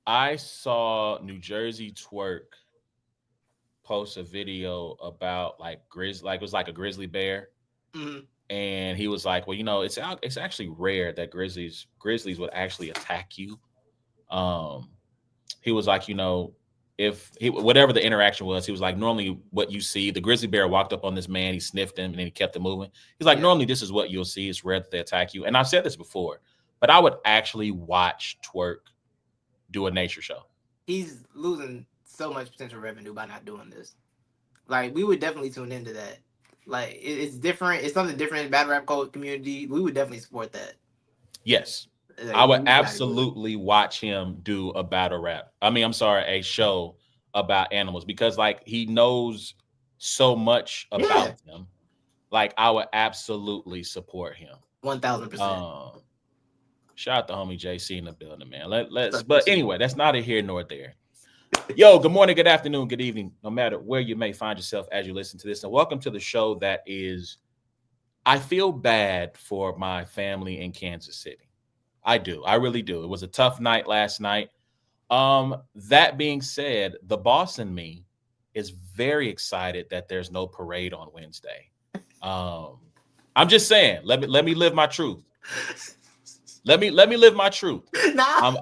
I saw New Jersey Twerk post a video about like like it was like a grizzly bear, Mhm. and he was like, "Well, it's actually rare that grizzlies would actually attack you." Um, he was like, if he whatever the interaction was, he was like, normally what you see, the grizzly bear walked up on this man, he sniffed him, and then he kept it moving. He's like, Yeah. normally this is what you'll see. It's rare that they attack you. And I've said this before, but I would actually watch Twerk do a nature show. He's losing so much potential revenue by not doing this. Like we would definitely tune into that. Like it's different. It's something different in the battle rap code community. We would definitely support that. Yes. Like, I would you gotta do it. absolutely watch him do a battle rap. I mean, I'm sorry, a show about animals because like he knows so much Yeah, about them. Like I would absolutely support him. 1000%. Um, Shout out to homie JC in the building, man. But anyway, that's neither here nor there. Yo, good morning, good afternoon, good evening, no matter where you may find yourself as you listen to this. And welcome to the show that is, I feel bad for my family in Kansas City. I do. I really do. It was a tough night last night. That being said, the boss in me is very excited that there's no parade on Wednesday. Um, I'm just saying, let me live my truth. Let me live my truth. Nah, Um,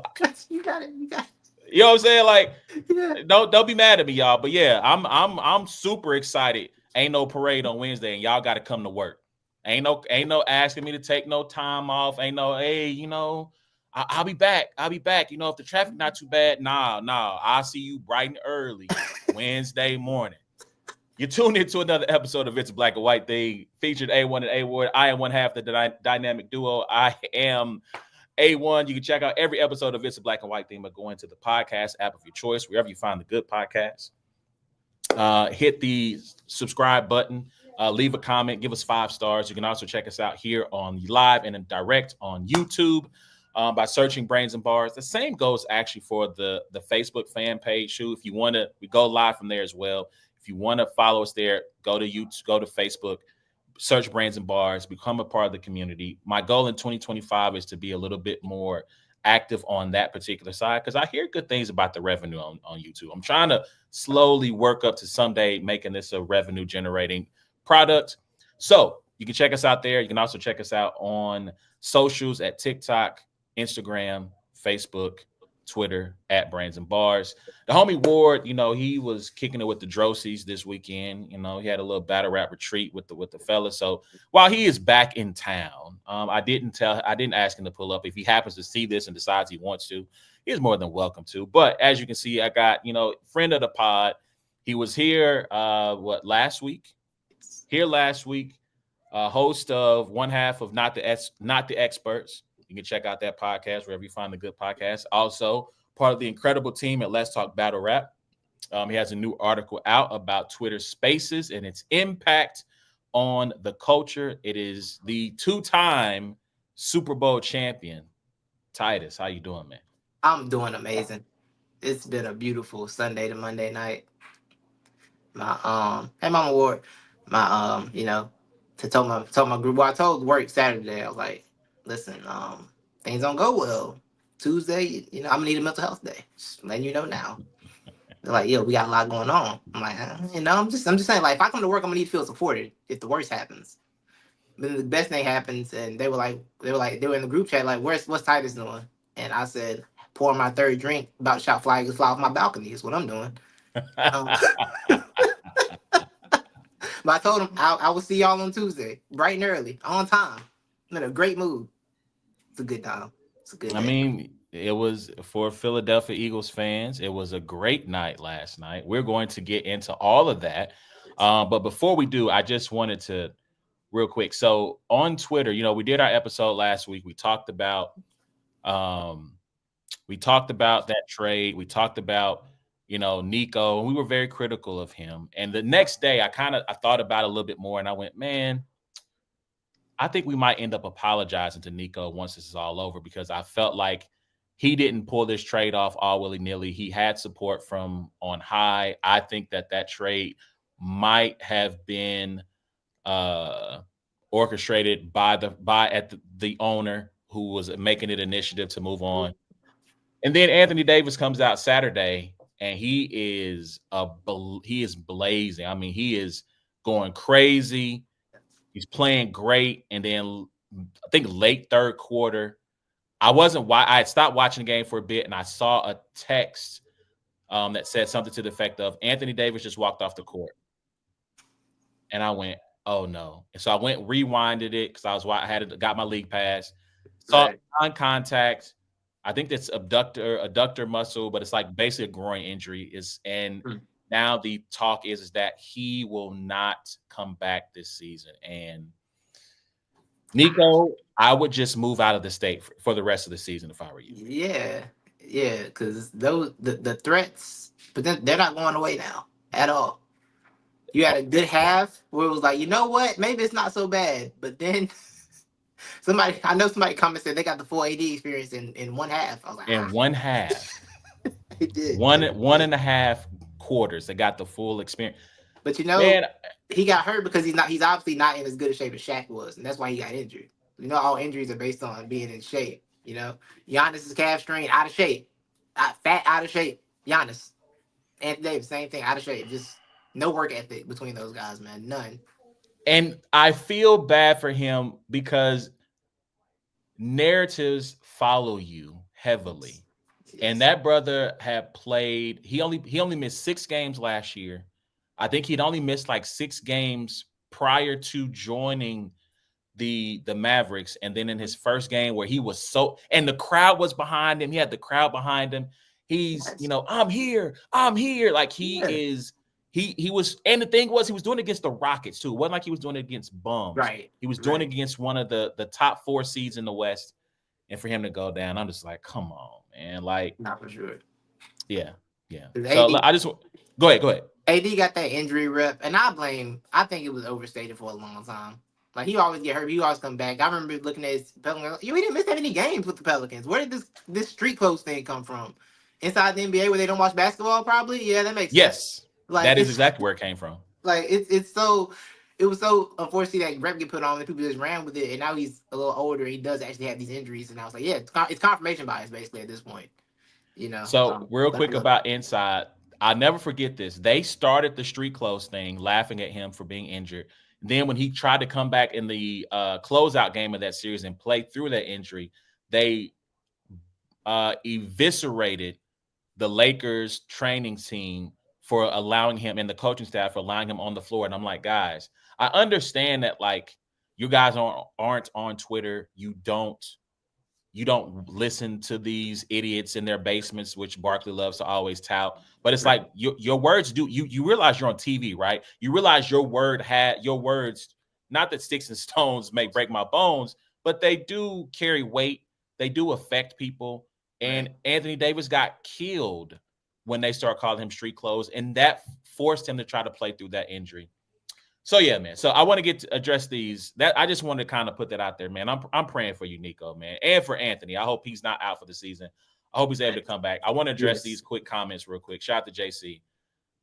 you got it. You got you know what I'm saying? Like, it. Yeah. don't be mad at me, y'all. But yeah, I'm super excited. Ain't no parade on Wednesday, and y'all got to come to work. Ain't no asking me to take no time off. Ain't no hey, I'll be back. I'll be back. If the traffic not too bad, nah. I'll see you bright and early Wednesday morning. You tuned into another episode of It's a Black and White Thing, featured A1 and A Ward. I am one half the dynamic duo. I am A1. You can check out every episode of It's a Black and White Thing by going to the podcast app of your choice, wherever you find the good podcasts. Hit the subscribe button, leave a comment, give us 5 stars. You can also check us out here on live and in direct on YouTube by searching Brains and Bars. The same goes actually for the Facebook fan page too. If you want to, we go live from there as well. If you want to follow us there, go to YouTube, go to Facebook, search Brains and Bars, become a part of the community. My goal in 2025 is to be a little bit more active on that particular side because I hear good things about the revenue on YouTube. I'm trying to slowly work up to someday making this a revenue generating product. So you can check us out there. You can also check us out on socials at TikTok, Instagram, Facebook, Twitter at Brains and Bars. The homie Ward, he was kicking it with the Drosies this weekend. He had a little battle rap retreat with the fellas. So while he is back in town, I didn't ask him to pull up. If he happens to see this and decides he wants to, he's more than welcome to. But as you can see, I got friend of the pod. He was here last week? Here last week, host of one half of Not the Experts. You can check out that podcast wherever you find the good podcast. Also, part of the incredible team at Let's Talk Battle Rap. He has a new article out about Twitter Spaces and its impact on the culture. It is the two-time Super Bowl champion, Titus. How you doing, man? I'm doing amazing. It's been a beautiful Sunday to Monday night. My hey Mama Ward, my to tell my group. Well, I told work Saturday. I was like, listen, things don't go well. Tuesday, I'm gonna need a mental health day. Just letting you know now. They're like, yo, we got a lot going on. I'm like, I'm just saying, like, if I come to work, I'm gonna need to feel supported if the worst happens. Then the best thing happens, and they were in the group chat, like, what's Titus doing? And I said, pouring my third drink, about to shot fly off my balcony is what I'm doing. Um, but I told him I will see y'all on Tuesday, bright and early, on time. I'm in a great mood. It's a good time. It's a good I day. mean, it was for Philadelphia Eagles fans. It was a great night last night. We're going to get into all of that. But before we do, I just wanted to real quick. So on Twitter, we did our episode last week. Um, we talked about that trade. We talked about, Nico. We were very critical of him. And the next day I thought about it a little bit more and I went, man, I think we might end up apologizing to Nico once this is all over because I felt like he didn't pull this trade off all willy nilly. He had support from on high. I think that trade might have been uh, orchestrated by the owner who was making it initiative to move on. And then Anthony Davis comes out Saturday, and he is blazing. I mean, he is going crazy. He's playing great. And then I think late third quarter, I had stopped watching the game for a bit, and I saw a text that said something to the effect of Anthony Davis just walked off the court. And I went, oh no. And so I went rewinded it because I had got my league pass. Saw Right. non-contact. I think that's adductor muscle, but it's like basically a groin injury. Now the talk is that he will not come back this season. And Nico, I would just move out of the state for the rest of the season if I were you. Yeah, because the threats, but then they're not going away now at all. You had a good half where it was like, you know what, maybe it's not so bad, but then I know somebody commented said they got the full AD experience in one half. I was like, In one half, they did. one and a half quarters, they got the full experience. But you know, Man, he got hurt because he's obviously not in as good a shape as Shaq was, and that's why he got injured. You know, all injuries are based on being in shape. You know, Giannis' calf strain, out of shape, fat, out of shape. Giannis, Anthony Davis, same thing, out of shape. Just no work ethic between those guys, man. None. And I feel bad for him because narratives follow you heavily. Yes. And that brother had played, he only missed 6 games last year. I think he'd only missed like 6 games prior to joining the Mavericks. And then in his first game where he was and the crowd was behind him, he had the crowd behind him. He's, I'm here. Like he was, and the thing was, he was doing it against the Rockets too. It wasn't like he was doing it against bums. Right. He was doing it against one of the top 4 seeds in the West. And for him to go down, I'm just like, come on, man. Like, not for sure. Yeah. So I just go ahead. AD got that injury rep, and I think it was overstated for a long time. Like, he always get hurt, he always come back. I remember looking at his Pelicans, he didn't miss that many games with the Pelicans. Where did this street clothes thing come from? Inside the NBA where they don't watch basketball, probably? Yeah, that makes sense. Yes. Like, that is exactly where it came from. Like, it was so unfortunate that rep get put on and people just ran with it, and now he's a little older, he does actually have these injuries, and I was like, yeah, it's confirmation bias basically at this point. So real quick about Inside, I'll never forget this. They started the street clothes thing laughing at him for being injured. Then when he tried to come back in the closeout game of that series and play through that injury, they eviscerated the Lakers training team for allowing him, and the coaching staff for allowing him on the floor. And I'm like, guys, I understand that, like, you guys aren't on Twitter. You don't listen to these idiots in their basements, which Barkley loves to always tout. But it's like your words do. You realize you're on TV, right? You realize your words, not that sticks and stones may break my bones, but they do carry weight. They do affect people. And Anthony Davis got killed when they start calling him street clothes, and that forced him to try to play through that injury. So yeah, man. So I want to address these. That I just wanted to kind of put that out there, man. I'm praying for you, Nico, man, and for Anthony. I hope he's not out for the season. I hope he's able to come back. I want to address these quick comments real quick. Shout out to JC.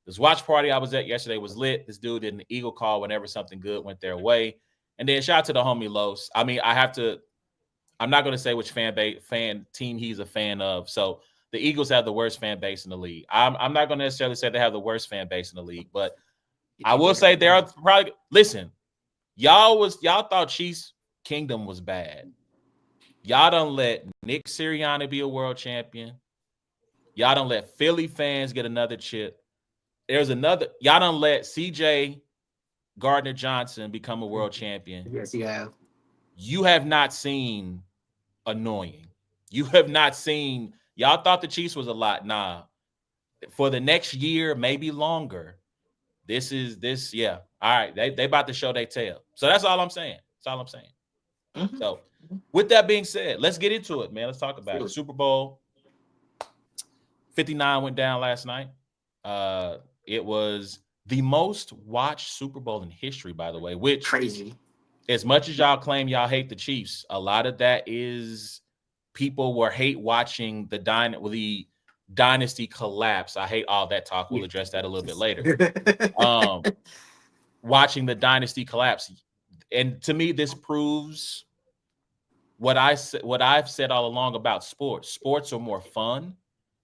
This watch party I was at yesterday was lit. This dude did an eagle call whenever something good went their way. And then shout out to the homie Los. I mean, I'm not going to say which fan team he's a fan of. So the Eagles have the worst fan base in the league. I'm not going to necessarily say they have the worst fan base in the league, but I will say they are probably. Listen, y'all thought Chiefs Kingdom was bad. Y'all don't let Nick Sirianni be a world champion. Y'all don't let Philly fans get another chip. Y'all don't let CJ Gardner-Johnson become a world champion. Yes, you have. You have not seen annoying. You have not seen. Y'all thought the Chiefs was a lot. Nah. For the next year, maybe longer. Yeah. All right. They about to show their tail. So that's all I'm saying. Mm-hmm. So with that being said, let's get into it, man. Let's talk about it. Super Bowl 59 went down last night. It was the most watched Super Bowl in history, by the way, which crazy. As much as y'all claim y'all hate the Chiefs, a lot of that is people were hate watching the dynasty collapse. I hate all that talk. We'll address that a little bit later. Watching the dynasty collapse. And to me, this proves what I've said all along about sports. Sports are more fun.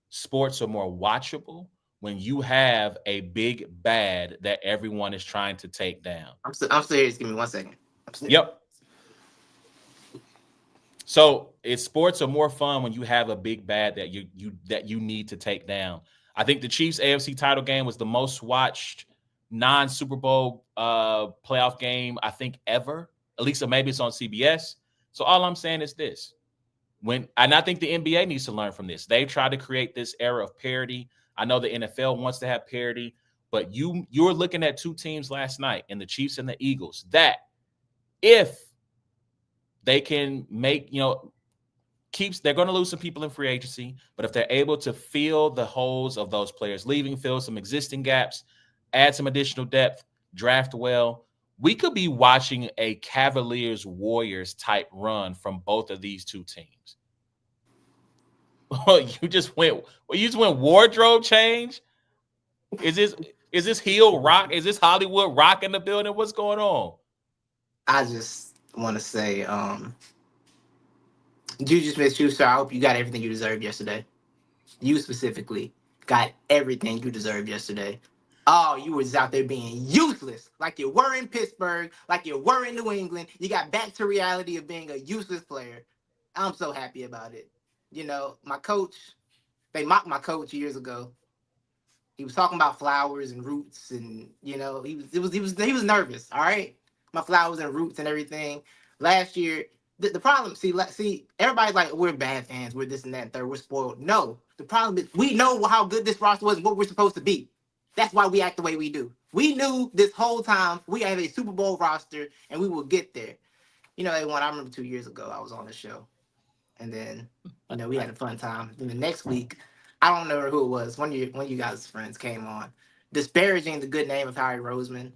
Sports are more watchable when you have a big bad that everyone is trying to take down. I'm serious. Give me 1 second. I'm serious. Yep. So it's sports are more fun when you have a big bad that you need to take down. I think the Chiefs AFC title game was the most watched non Super Bowl playoff game I think ever. At least maybe it's on CBS. So all I'm saying is this: and I think the NBA needs to learn from this. They've tried to create this era of parity. I know the NFL wants to have parity, but you're looking at two teams last night in the Chiefs and the Eagles that if they can make, they're going to lose some people in free agency, but if they're able to fill the holes of those players leaving, fill some existing gaps, add some additional depth, draft well, we could be watching a Cavaliers Warriors type run from both of these two teams. You just went wardrobe change. Is this heel rock? Is this Hollywood rock in the building? What's going on? I just want to say, Juju Smith-Schuster, I hope you got everything you deserved yesterday. You specifically got everything you deserved yesterday. Oh, you was out there being useless, like you were in Pittsburgh, like you were in New England. You got back to reality of being a useless player. I'm so happy about it. My coach, they mocked my coach years ago. He was talking about flowers and roots, and he was nervous. All right, my flowers and roots and everything. Last year, the problem, see, everybody's like, we're bad fans, we're this and that and third, we're spoiled. No, the problem is we know how good this roster was and what we're supposed to be. That's why we act the way we do. We knew this whole time we have a Super Bowl roster and we will get there. They won. I remember 2 years ago I was on the show, and then we had a fun time. Then the next week, I don't know who it was. One of you guys' friends came on, disparaging the good name of Harry Roseman,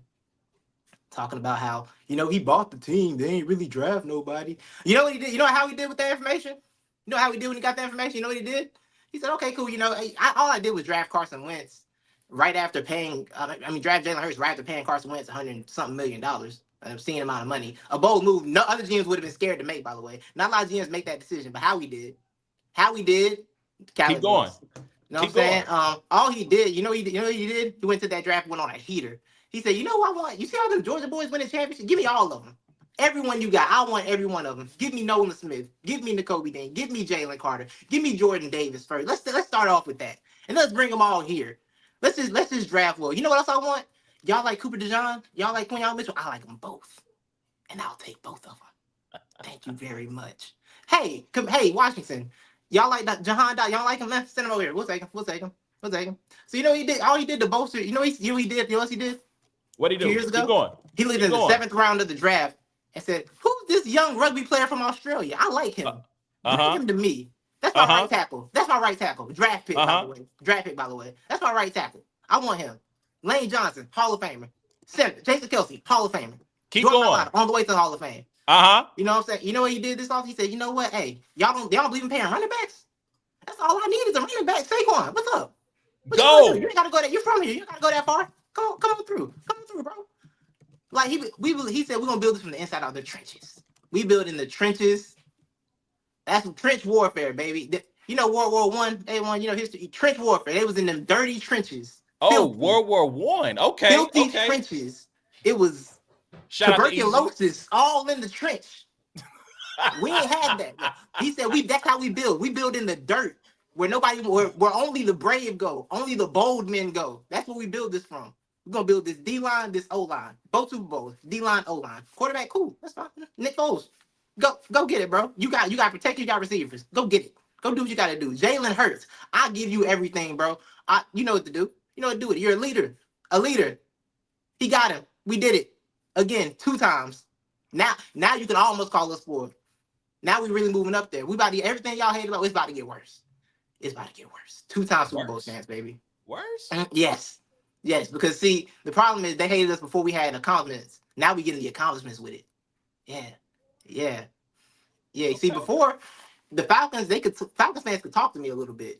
talking about how he bought the team. They ain't really draft nobody. You know what he did? You know how he did with that information? You know how he did when he got that information? You know what he did? He said, "Okay, cool. All I did was draft Carson Wentz right after paying. Draft Jalen Hurts right after paying Carson Wentz $100-something million, an obscene amount of money. A bold move. No other GMs would have been scared to make. By the way, not a lot of GMs make that decision, but how he did. Keep going. You know what I'm saying? All he did, what he did? He went to that draft, went on a heater. He said, what I want? You see all them Georgia boys winning championship? Give me all of them. Everyone you got, I want every one of them. Give me Nolan Smith. Give me N'Kobe Dean. Give me Jalen Carter. Give me Jordan Davis first. Let's start off with that, and let's bring them all here. Let's just draft well. You know what else I want? Y'all like Cooper DeJean? Y'all like Quinyon Mitchell? I like them both, and I'll take both of them. Thank you very much. Hey, Washington. Y'all like that Jahan Dot? Y'all like him? Man, send him over here. We'll take him. So he did. All he did to bolster. He did. You know what he did? What did he do? 2 years ago? Keep going. He lived in the 7th round of the draft and said, "Who's this young rugby player from Australia? I like him. Bring him to me. That's my right tackle. That's my right tackle. Draft pick, by the way. That's my right tackle. I want him. Lane Johnson, Hall of Famer. Jason Kelsey, Hall of Famer. Keep Jordan going. Mailata, on the way to the Hall of Fame. You know what I'm saying? You know what he did this off? He said, you know what? Hey, y'all don't believe in paying running backs? That's all I need is a running back. Saquon, what's up? Go. You ain't gotta go that. You're from here. You gotta go that far. Come on through, bro. Like he said, we're gonna build this from the inside out. The trenches. We build in the trenches. That's trench warfare, baby. World War I, they won. History. Trench warfare. They was in them dirty trenches. Oh, World War I. Okay. Filthy trenches. It was tuberculosis all in the trench. We ain't had that. He said that's how we build. We build in the dirt where only the brave go, only the bold men go. That's where we build this from. We're gonna build this D-line, this O-line. Both Super Bowls. D-line, O-line. Quarterback, cool. That's fine. Nick Foles. Go get it, bro. You got protection, you got receivers. Go get it. Go do what you gotta do. Jalen Hurts. I give you everything, bro. You know what to do. You know what to do it. You're a leader. A leader. He got him. We did it. Again, 2 times. Now you can almost call us spoiled. Now we really moving up there. Everything y'all hate about, it's about to get worse. It's about to get worse. 2 times Super Bowl champs, baby. Worse? Yes, because see, the problem is they hated us before we had accomplishments. Now we getting the accomplishments with it. Yeah. See, before the Falcons, Falcons fans could talk to me a little bit,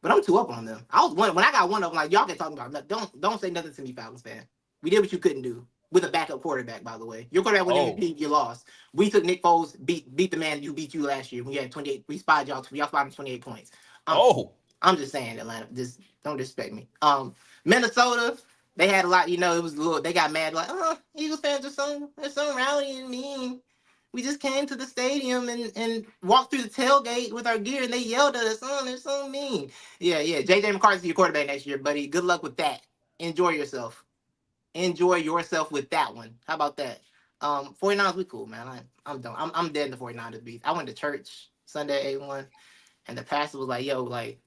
but I'm too up on them. When I got one of them, like y'all can talk about. Don't say nothing to me, Falcons fan. We did what you couldn't do. with a backup quarterback, by the way. Your quarterback won Oh, MVP, you lost. We took Nick Foles, beat the man who beat you last year. We had 28. We spotted y'all spotted him 28 points. Um, oh, I'm just saying, Atlanta. Just don't disrespect me. Minnesota, they had a lot. It was a little. They got mad like, oh, Eagles fans they're so rowdy and mean. We just came to the stadium and walked through the tailgate with our gear, and they yelled at us. Oh, they're so mean. Yeah, yeah. JJ McCarthy's your quarterback next year, buddy. Good luck with that. Enjoy yourself. Enjoy yourself with that one. How about that? 49ers, we cool, man. I'm done. I'm dead in the 49ers beat. I went to church Sunday, A1, and the pastor was like, yo, like,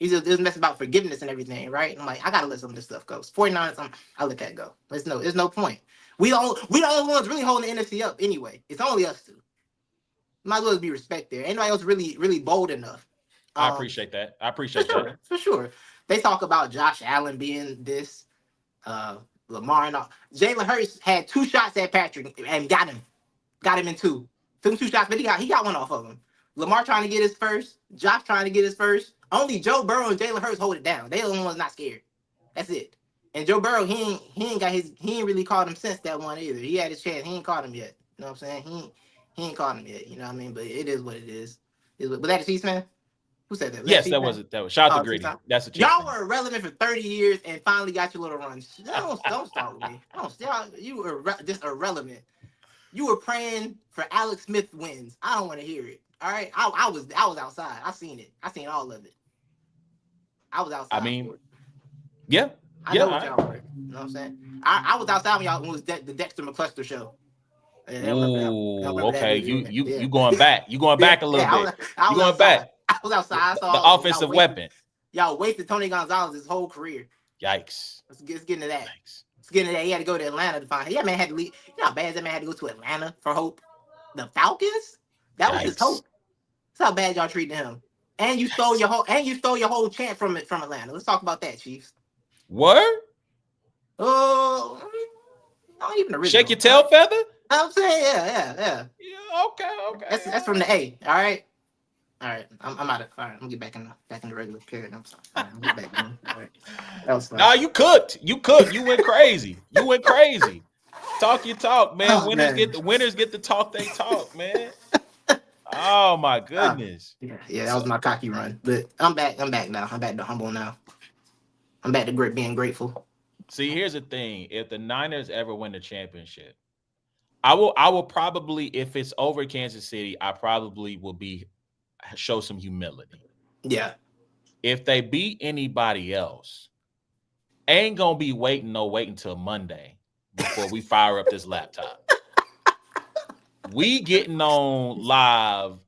he was messing about forgiveness and everything, right? And I'm like, I gotta let some of this stuff go. 49ers, I let that go. There's no point. We the only ones really holding the NFC up anyway. It's only us two. Might as well be respect there. Ain't nobody else really bold enough. I appreciate that. I For appreciate that. sure, for sure. They talk about Josh Allen being this, Lamar and all. Jalen Hurts had 2 shots at Patrick and got him in 2. Took him 2 shots, but he got one off of him. Lamar trying to get his first. Josh trying to get his first. Only Joe Burrow and Jalen Hurts hold it down. They the only ones not scared. That's it. And Joe Burrow, he ain't really caught him since that one either. He had his chance. He ain't caught him yet. You know what I'm saying? He ain't caught him yet. You know what I mean? But it is what it is. Was that a Chiefs man? Who said that? Yes, that was. Shout out to Greedy. That's a Chiefs Y'all fan. were irrelevant for 30 years and finally got your little run. Don't start with me. You were just irrelevant. You were praying for Alex Smith wins. I don't want to hear it. All right, I was outside. I seen it. I seen all of it. I was outside. I mean, yeah, I know what y'all were. You know what I'm saying? I was outside when y'all when it was the Dexter McCluster show. Ooh, okay. You going back? You going back a little bit? I was going outside. back? I was outside. I saw the offensive weapon. Y'all wasted Tony Gonzalez his whole career. Yikes. Let's get into that. Yikes. Let's get into that. He had to go to Atlanta to find. Yeah, man had to leave. You know how bad that man had to go to Atlanta for hope. The Falcons. That was his hope. That's how bad y'all treated him. And you stole your whole chant from Atlanta. Let's talk about that, Chiefs. Word? Oh, not even original. Shake your tail feather? I'm saying, yeah. Yeah, okay. That's from the A. All right. I'm out of. All right, I'm gonna get back in the regular period. I'm sorry. All right, I'm get back in. All right. That was fun. Nah, you cooked. You went crazy. Talk your talk, man. Oh, Winners get to talk they talk, man. Oh my goodness. Yeah, that was my cocky run. But I'm back now. I'm back to humble now. I'm back to being grateful. See, here's the thing. If the Niners ever win the championship, I will probably, if it's over Kansas City, I probably will show some humility. Yeah. If they beat anybody else, ain't gonna be waiting until Monday before we fire up this laptop. We getting on live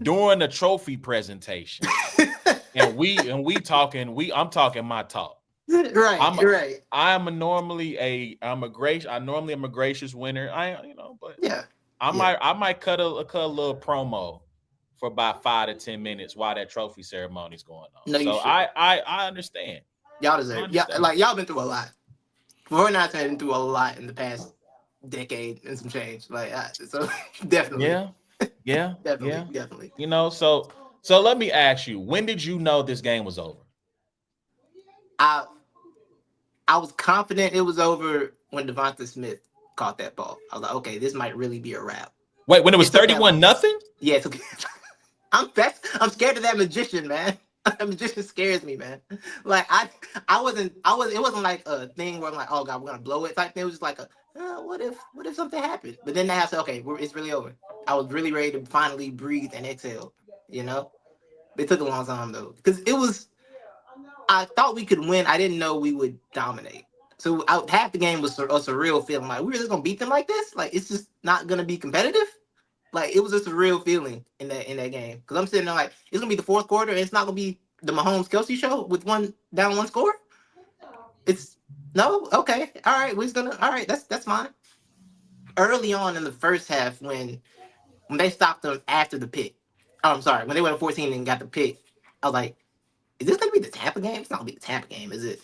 during the trophy presentation, and I'm talking my talk. Right. I normally am a gracious winner. But yeah. I might cut a little promo for about 5 to 10 minutes while that trophy ceremony is going on. No, I understand. Y'all deserve. Yeah, like y'all been through a lot. We're not been through a lot in the past decade and some change. Like so, definitely. Yeah. Definitely. So let me ask you: when did you know this game was over? I was confident it was over when Devonta Smith caught that ball. I was like, okay, this might really be a wrap. Wait, when it was 31-0? Yeah, I'm scared of that magician, man. That magician scares me, man. Like it wasn't like a thing where I'm like, oh God, we're gonna blow it type thing. It was just like what if something happened? But then they have to say, okay, it's really over. I was really ready to finally breathe and exhale. It took a long time though, because I thought we could win. I didn't know we would dominate. So half the game was a surreal feeling. Like, we're just gonna beat them like this? Like, it's just not gonna be competitive? Like, it was just a real feeling in that game. Because I'm sitting there like, it's gonna be the fourth quarter and it's not gonna be the Mahomes-Kelsey show with one score? It's no? Okay. All right, that's fine. Early on in the first half, when they stopped them after the pick. Oh, I'm sorry, when they went 14 and got the pick, I was like, is this gonna be the Tampa game? It's not gonna be the Tampa game, is it?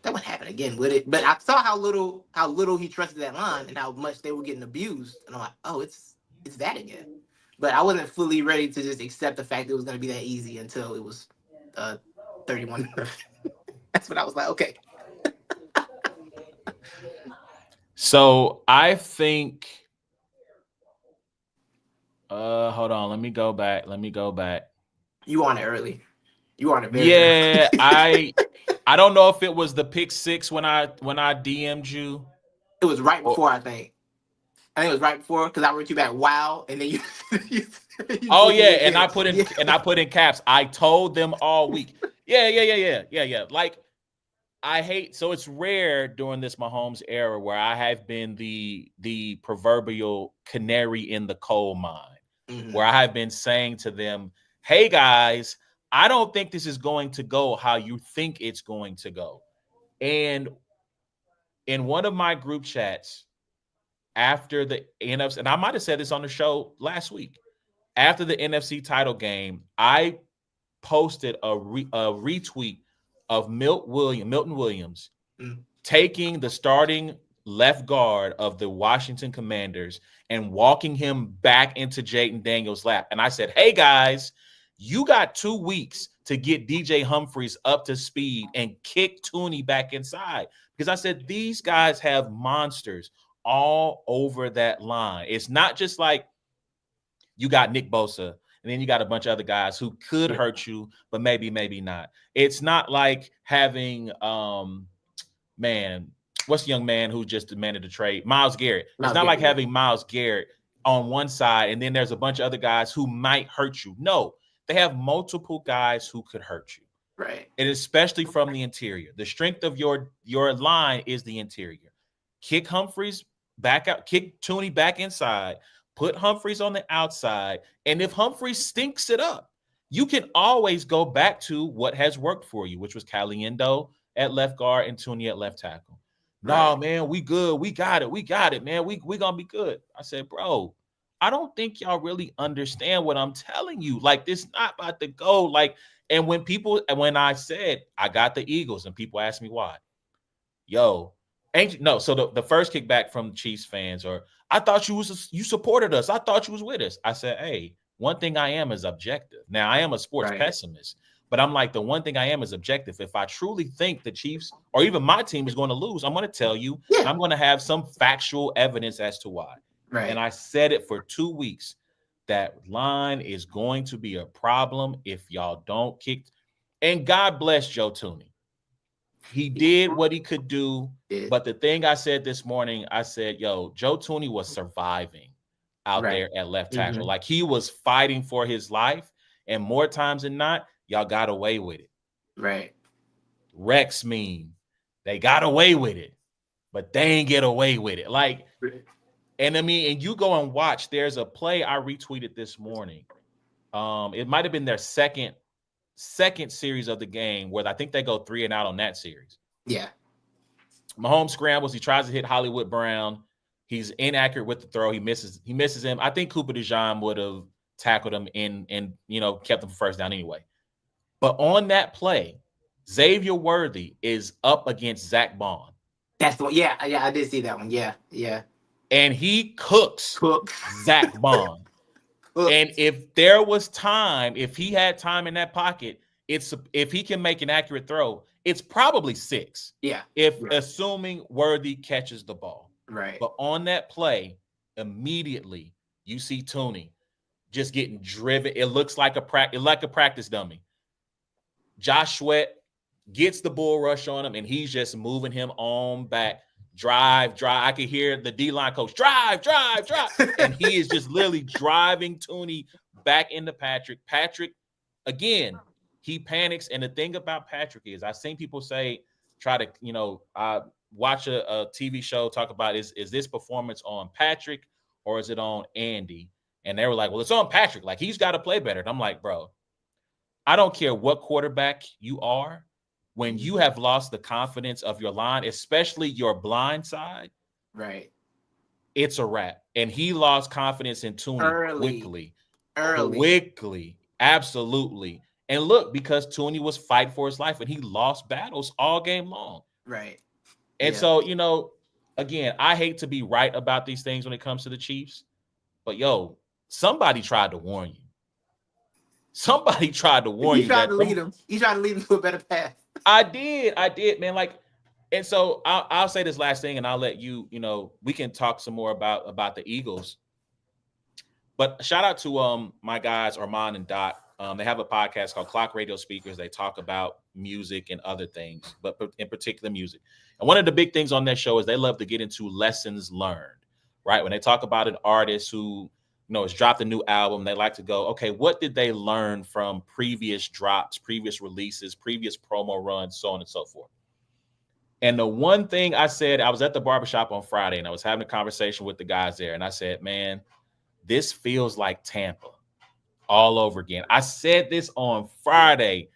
That wouldn't happen again, would it? But I saw how little he trusted that line and how much they were getting abused, and I'm like, oh, it's that again. But I wasn't fully ready to just accept the fact that it was gonna be that easy until it was 31. That's when I was like, okay. So I think hold on, let me go back. You on it early. You on it very early. Yeah, I don't know if it was the pick six when I DM'd you. It was right Or, before, I think. I think it was right before because I wrote you back, wow, and then you you, you oh sent me yeah, a and I text. put in Yeah. and I put in caps. I told them all week. Yeah. Like I hate so it's rare during this Mahomes era where I have been the proverbial canary in the coal mine, Mm-hmm. where I have been saying to them, "Hey guys, I don't think this is going to go how you think it's going to go." And in one of my group chats after the NFC, and I might have said this on the show last week, after the NFC title game, I posted a retweet of Milton Williams Mm. taking the starting left guard of the Washington Commanders and walking him back into Jaden Daniels' lap. And I said, hey guys, you got 2 weeks to get DJ Humphries up to speed and kick Tooney back inside. Because I said, these guys have monsters all over that line. It's not just like you got Nick Bosa, and then you got a bunch of other guys who could hurt you, but maybe not. It's not like having man, what's the young man who just demanded a trade? Myles Garrett. It's not like having Myles Garrett on one side, and then there's a bunch of other guys who might hurt you. No, they have multiple guys who could hurt you. Right. And especially from the interior. The strength of your line is the interior. Kick Humphries back out, kick Tooney back inside, put Humphries on the outside, and if Humphries stinks it up, you can always go back to what has worked for you, which was Caliendo at left guard and Tooney at left tackle. No, man, we good. We got it, man. We gonna be good. I said, bro, I don't think y'all really understand what I'm telling you. Like, this not about to go. Like, and when I said I got the Eagles, and people asked me why, yo, ain't no. So the first kickback from Chiefs fans, or I thought you supported us. I thought you was with us. I said, hey, one thing I am is objective. Now I am a sports pessimist, but I'm like, the one thing I am is objective. If I truly think the Chiefs or even my team is going to lose, I'm going to tell you, and I'm going to have some factual evidence as to why. Right. And I said it for 2 weeks. That line is going to be a problem if y'all don't kick. And God bless Joe Tooney. He did what he could do. But the thing I said this morning, I said, yo, Joe Tooney was surviving out there at left tackle. Like, he was fighting for his life. And more times than not, y'all got away with it. Right. Rex meme. They got away with it, but they ain't get away with it. Like, and I mean, and you go and watch, there's a play I retweeted this morning. It might have been their second series of the game where I think they go 3 and out on that series. Yeah. Mahomes scrambles. He tries to hit Hollywood Brown. He's inaccurate with the throw. He misses him. I think Cooper DeJean would have tackled him and kept him for first down anyway. But on that play, Xavier Worthy is up against Zach Bond. That's the one. Yeah, I did see that one. Yeah. And he cooks Zach Bond. And if there was time, if he had time in that pocket, if he can make an accurate throw, it's probably 6. Yeah. Assuming Worthy catches the ball. Right. But on that play, immediately you see Tooney just getting driven. It looks like a practice dummy. Josh Sweat gets the bull rush on him, and he's just moving him on back. Drive. I can hear the D-line coach, drive. And he is just literally driving Tooney back into Patrick. Patrick, again, he panics. And the thing about Patrick is, I've seen people say, try to, watch a TV show, talk about, is this performance on Patrick or is it on Andy? And they were like, well, it's on Patrick. Like, he's got to play better. And I'm like, bro, I don't care what quarterback you are. When you have lost the confidence of your line, especially your blind side, right, it's a wrap. And he lost confidence in Tooney quickly, absolutely. And look, because Tooney was fighting for his life, and he lost battles all game long. Right. And so, again, I hate to be right about these things when it comes to the Chiefs, but somebody tried to warn you. He tried to lead him to a better path. I did, man. Like, And so I'll say this last thing, and I'll let you. We can talk some more about the Eagles. But shout out to my guys Armand and Doc. They have a podcast called Clock Radio Speakers. They talk about music and other things, but in particular music. And one of the big things on their show is they love to get into lessons learned, right? When they talk about an artist who has dropped a new album, they like to go, okay, what did they learn from previous drops, previous releases, previous promo runs, so on and so forth. And the one thing I said, I was at the barbershop on Friday and I was having a conversation with the guys there. And I said, man, this feels like Tampa all over again. I said this on Friday.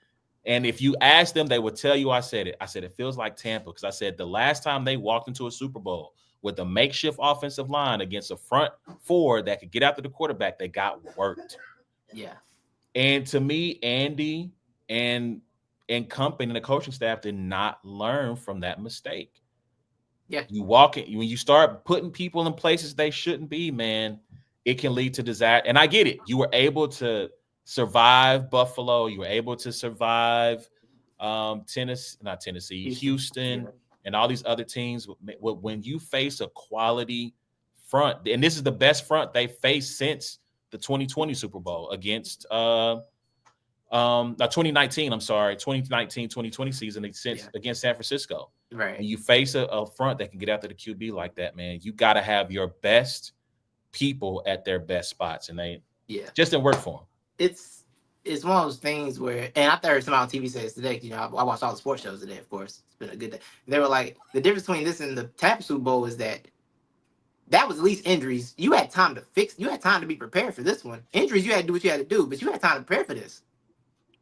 And if you ask them, they would tell you I said it. I said, it feels like Tampa because I said the last time they walked into a Super Bowl with a makeshift offensive line against a front four that could get after the quarterback, they got worked. Yeah. And to me, Andy and company and the coaching staff did not learn from that mistake. Yeah. You walk it when you start putting people in places they shouldn't be, man, it can lead to disaster. And I get it. You were able to survive Buffalo. You were able to survive Houston, and all these other teams. When you face a quality front, and this is the best front they faced since the 2020 Super Bowl against 2019, 2020 season against San Francisco. Right. And you face a front that can get after the QB like that, man. You got to have your best people at their best spots, and they just didn't work for them. It's one of those things where, and I heard somebody on TV say this today. I watched all the sports shows today. Of course, it's been a good day. They were like, the difference between this and the Tampa Super Bowl is that was at least injuries. You had time to fix. You had time to be prepared for this one. Injuries, you had to do what you had to do, but you had time to prepare for this.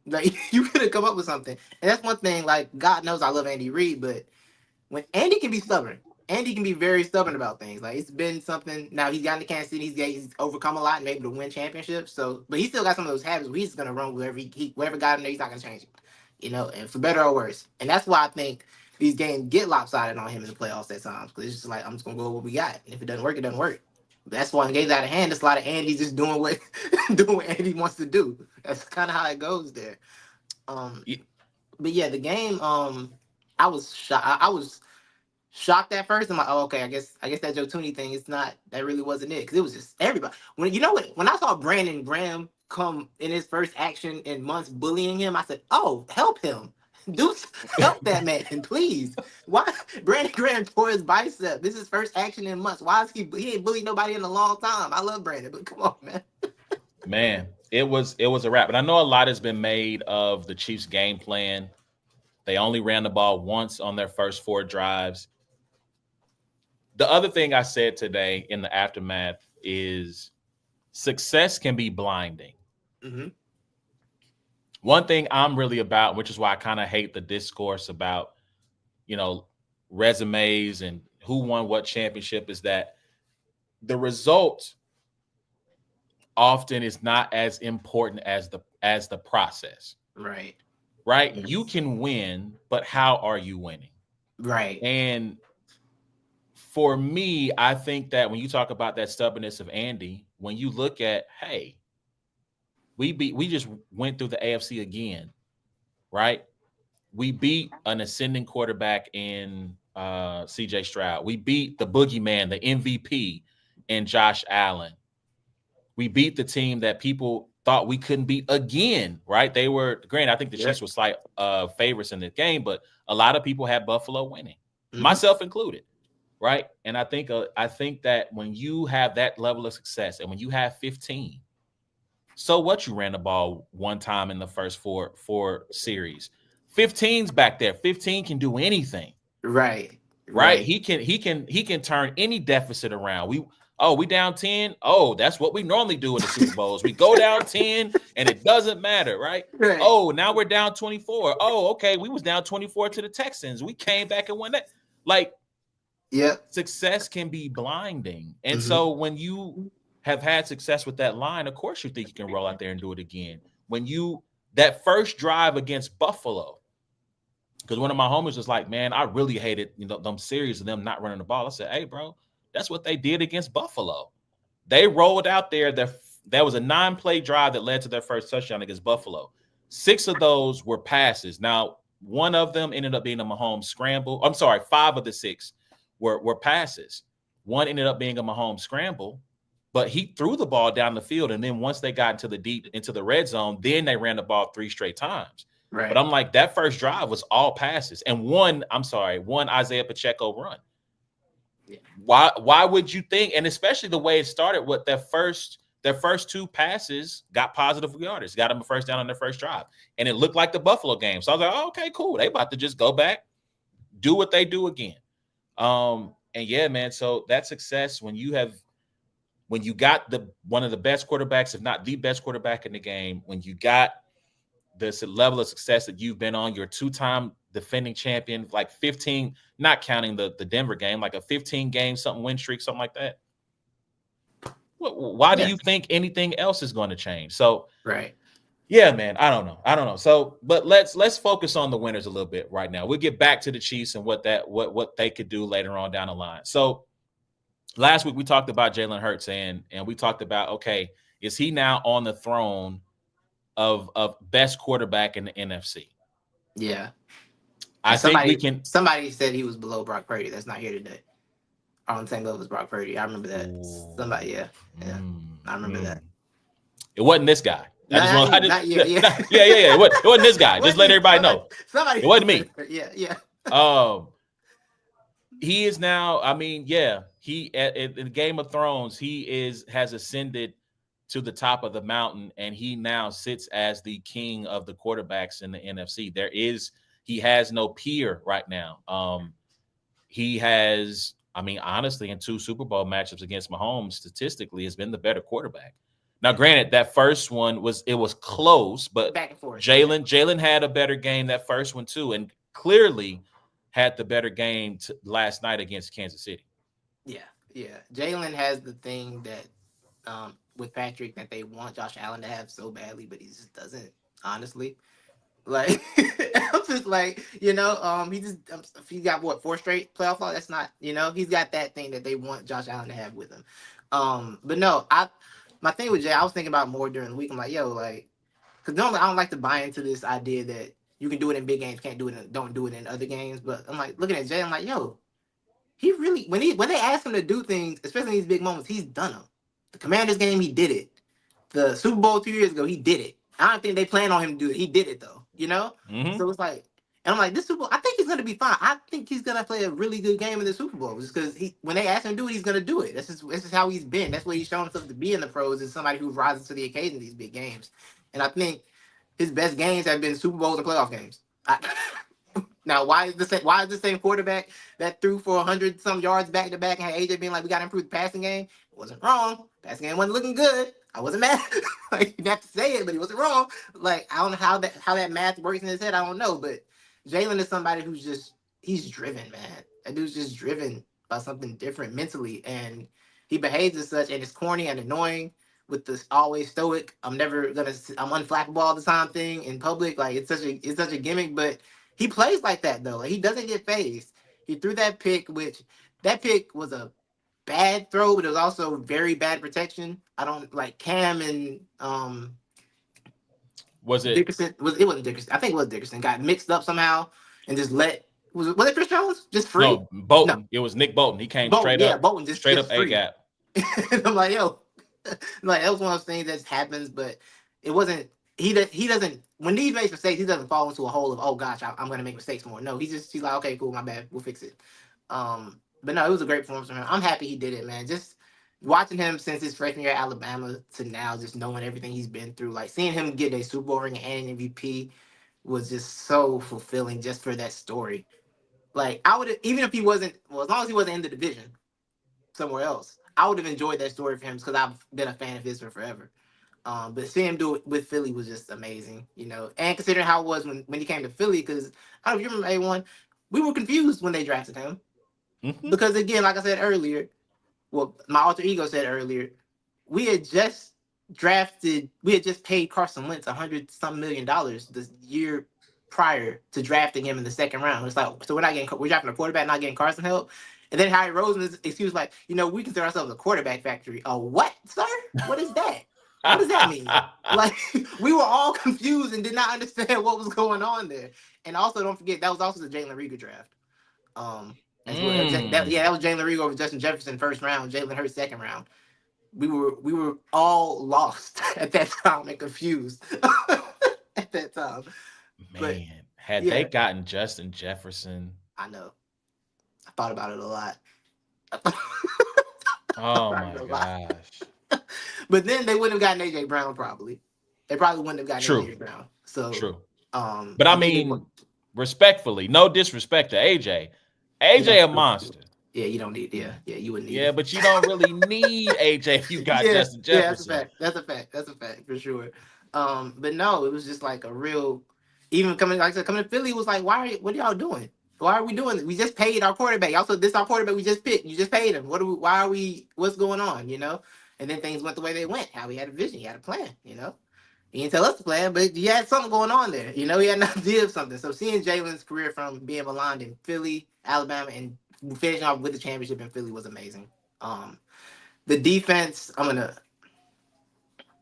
Like, you could have come up with something. And that's one thing. Like, God knows I love Andy Reid, but when Andy can be stubborn. Andy can be very stubborn about things. Like, it's been something. Now he's gotten to Kansas City. He's overcome a lot and able to win championships. So, but he still got some of those habits where he's just gonna run whatever got him there. He's not gonna change it, and for better or worse. And that's why I think these games get lopsided on him in the playoffs at times, because it's just like, I'm just gonna go with what we got. And if it doesn't work, it doesn't work. But that's why when games out of hand, it's a lot of Andy just doing what Andy wants to do. That's kind of how it goes there. But yeah, the game. I was shocked. I was shocked at first. I'm like, oh, okay, I guess that Joe Tooney thing is not, that really wasn't it, because it was just everybody. When I saw Brandon Graham come in his first action in months bullying him, I said, oh, help him. Help that man, please. Why Brandon Graham tore his bicep? This is his first action in months. Why is he ain't bullied nobody in a long time? I love Brandon, but come on, man. Man, it was a wrap. But I know a lot has been made of the Chiefs' game plan. They only ran the ball once on their first 4 drives. The other thing I said today in the aftermath is success can be blinding. Mm-hmm. One thing I'm really about, which is why I kind of hate the discourse about, resumes and who won what championship, is that the result often is not as important as the process. Right. Right. Yes. You can win, but how are you winning? Right. And for me, I think that when you talk about that stubbornness of Andy, when you look at, hey, we just went through the AFC again, right? We beat an ascending quarterback in CJ Stroud. We beat the boogeyman, the MVP, in Josh Allen. We beat the team that people thought we couldn't beat again, right? They were, granted, I think the Chiefs were slight favorites in the game, but a lot of people had Buffalo winning, myself included, right? And I think that when you have that level of success and when you have 15, so what, you ran the ball one time in the first four series. 15's back there. 15 can do anything. Right. He can turn any deficit around. We down 10. Oh, that's what we normally do in the Super Bowls. We go down 10 and it doesn't matter, right? Oh, now we're down 24. Oh, okay. We was down 24 to the Texans. We came back and won that. Like, success can be blinding. And so when you have had success with that line, of course you think you can roll out there and do it again. When that first drive against Buffalo, because one of my homies was like, man, I really hated them series of them not running the ball. I said, hey, bro, that's what they did against Buffalo. They rolled out there. There was a 9-play drive that led to their first touchdown against Buffalo. 6 of those were passes. Now, one of them ended up being a Mahomes scramble. I'm sorry, 5 of the 6 were passes. One ended up being a Mahomes scramble, but he threw the ball down the field. And then once they got into the red zone, then they ran the ball 3 straight times. Right. But I'm like, that first drive was all passes and one Isaiah Pacheco run. Yeah. Why would you think? And especially the way it started, what their first 2 passes got positive yardage, got them a first down on their first drive, and it looked like the Buffalo game. So I was like, oh, okay, cool. They about to just go back, do what they do again. And yeah, man. So that success when you got one of the best quarterbacks, if not the best quarterback in the game, when you got this level of success that you've been on, your 2-time defending champion, like 15, not counting the Denver game, like a 15 game something win streak, something like that. Why do you think anything else is going to change? So, right. Yeah, man, I don't know. So, but let's focus on the winners a little bit right now. We'll get back to the Chiefs and what they could do later on down the line. So, last week we talked about Jalen Hurts and we talked about, okay, is he now on the throne of best quarterback in the NFC? Yeah. I think we can. Somebody said he was below Brock Purdy. That's not here today. On the same level as Brock Purdy. I remember that. Somebody, yeah. I remember that. It wasn't this guy. Yeah. It wasn't this guy. Just let everybody know. It wasn't me. Yeah. He is now. I mean, yeah. He in Game of Thrones, he has ascended to the top of the mountain, and he now sits as the king of the quarterbacks in the NFC. He has no peer right now. He has. I mean, honestly, in 2 Super Bowl matchups against Mahomes, statistically, has been the better quarterback. Now, granted, that first one was close, but back and forth. Jalen had a better game that first one too, and clearly had the better game last night against Kansas City. Yeah. Jalen has the thing that with Patrick that they want Josh Allen to have so badly, but he just doesn't. Honestly, like I'm just like he got what 4 straight playoff loss. That's not he's got that thing that they want Josh Allen to have with him. But no, my thing with Jay, I was thinking about more during the week. I'm like, because normally I don't like to buy into this idea that you can do it in big games, don't do it in other games. But I'm like looking at Jay, I'm like, he really when they ask him to do things, especially in these big moments, he's done them. The Commanders game, he did it. The Super Bowl 2 years ago, he did it. I don't think they plan on him to do it. He did it though, Mm-hmm. So it's like, and I'm like, this Super Bowl, I think he's gonna be fine. I think he's gonna play a really good game in the Super Bowl, just because when they ask him to do it, he's gonna do it. This is how he's been. That's what he's shown himself to be in the pros, is somebody who rises to the occasion in these big games. And I think his best games have been Super Bowls and playoff games. Now, why is the same quarterback that threw for 100-some yards back to back and had AJ being like, we got to improve the passing game? It wasn't wrong. Passing game wasn't looking good. I wasn't mad. Like, you didn't have to say it, but he wasn't wrong. Like, I don't know how that math works in his head. I don't know, but Jalen is somebody he's driven, man. That dude's just driven by something different mentally, and he behaves as such, and it's corny and annoying with this always stoic, I'm unflappable all the time thing in public. Like, it's such a gimmick, but he plays like that though. Like, he doesn't get phased. He threw that pick, that pick was a bad throw, but it was also very bad protection. I don't like Cam and was it Dickerson? It wasn't Dickerson. I think it was Dickerson. Got mixed up somehow and just was it Chris Jones? Just free? No, Bolton. No. It was Nick Bolton. He came straight up. Bolton just straight up free. A gap. I'm like, like, that was one of those things that happens, but it wasn't. He doesn't. When he makes mistakes, he doesn't fall into a hole of, oh gosh, I'm gonna make mistakes more. No, he's like, okay, cool, my bad, we'll fix it. But no, it was a great performance from him. I'm happy he did it, man. Just watching him since his freshman year at Alabama to now, just knowing everything he's been through, like seeing him get a Super Bowl ring and an MVP was just so fulfilling just for that story. Like, I would, even if he wasn't, as long as he wasn't in the division somewhere else, I would have enjoyed that story for him because I've been a fan of his for forever. But seeing him do it with Philly was just amazing, and considering how it was when he came to Philly, because I don't know if you remember A1, we were confused when they drafted him. Mm-hmm. Because again, like I said earlier, my alter ego said earlier, we had just paid Carson Wentz $100-some million the year prior to drafting him in the second round. It's like, so we're drafting a quarterback, not getting Carson help. And then Harry Roseman's excuse, like, we consider ourselves a quarterback factory. A what, sir? What is that? What does that mean? Like we were all confused and did not understand what was going on there. And also, don't forget that was also the Jalen Rieger draft. As well. Mm. That was Jalen Rieger over Justin Jefferson first round, Jalen Hurts second round. We were all lost at that time and confused at that time. But Man, had they yeah, gotten Justin Jefferson, I know. I thought about it a lot. oh About it my a lot. gosh. But then they wouldn't have gotten AJ Brown probably. They probably wouldn't have gotten True, AJ Brown. So true. But I and then they mean, respectfully, no disrespect to AJ. you AJ don't a monster. yeah, you don't need you wouldn't need Yeah, it. but you don't really need AJ if you got Yeah, Justin yeah, that's a Jefferson. fact. That's a fact. That's a fact for sure. But no, it was just like a real. Even coming, like I said, coming to Philly was like, why? What are y'all doing? Why are we doing this? We just paid our quarterback. Also, this our quarterback we just picked. You just paid him. What? Are we, why are we? What's going on? You know? And then things went the way they went. How he had a vision, he had a plan. You know? He didn't tell us the plan, but he had something going on there. You know, he had an idea of something. So seeing Jalen's career from being maligned in Philly, Alabama, and finishing off with the championship in Philly was amazing. The defense,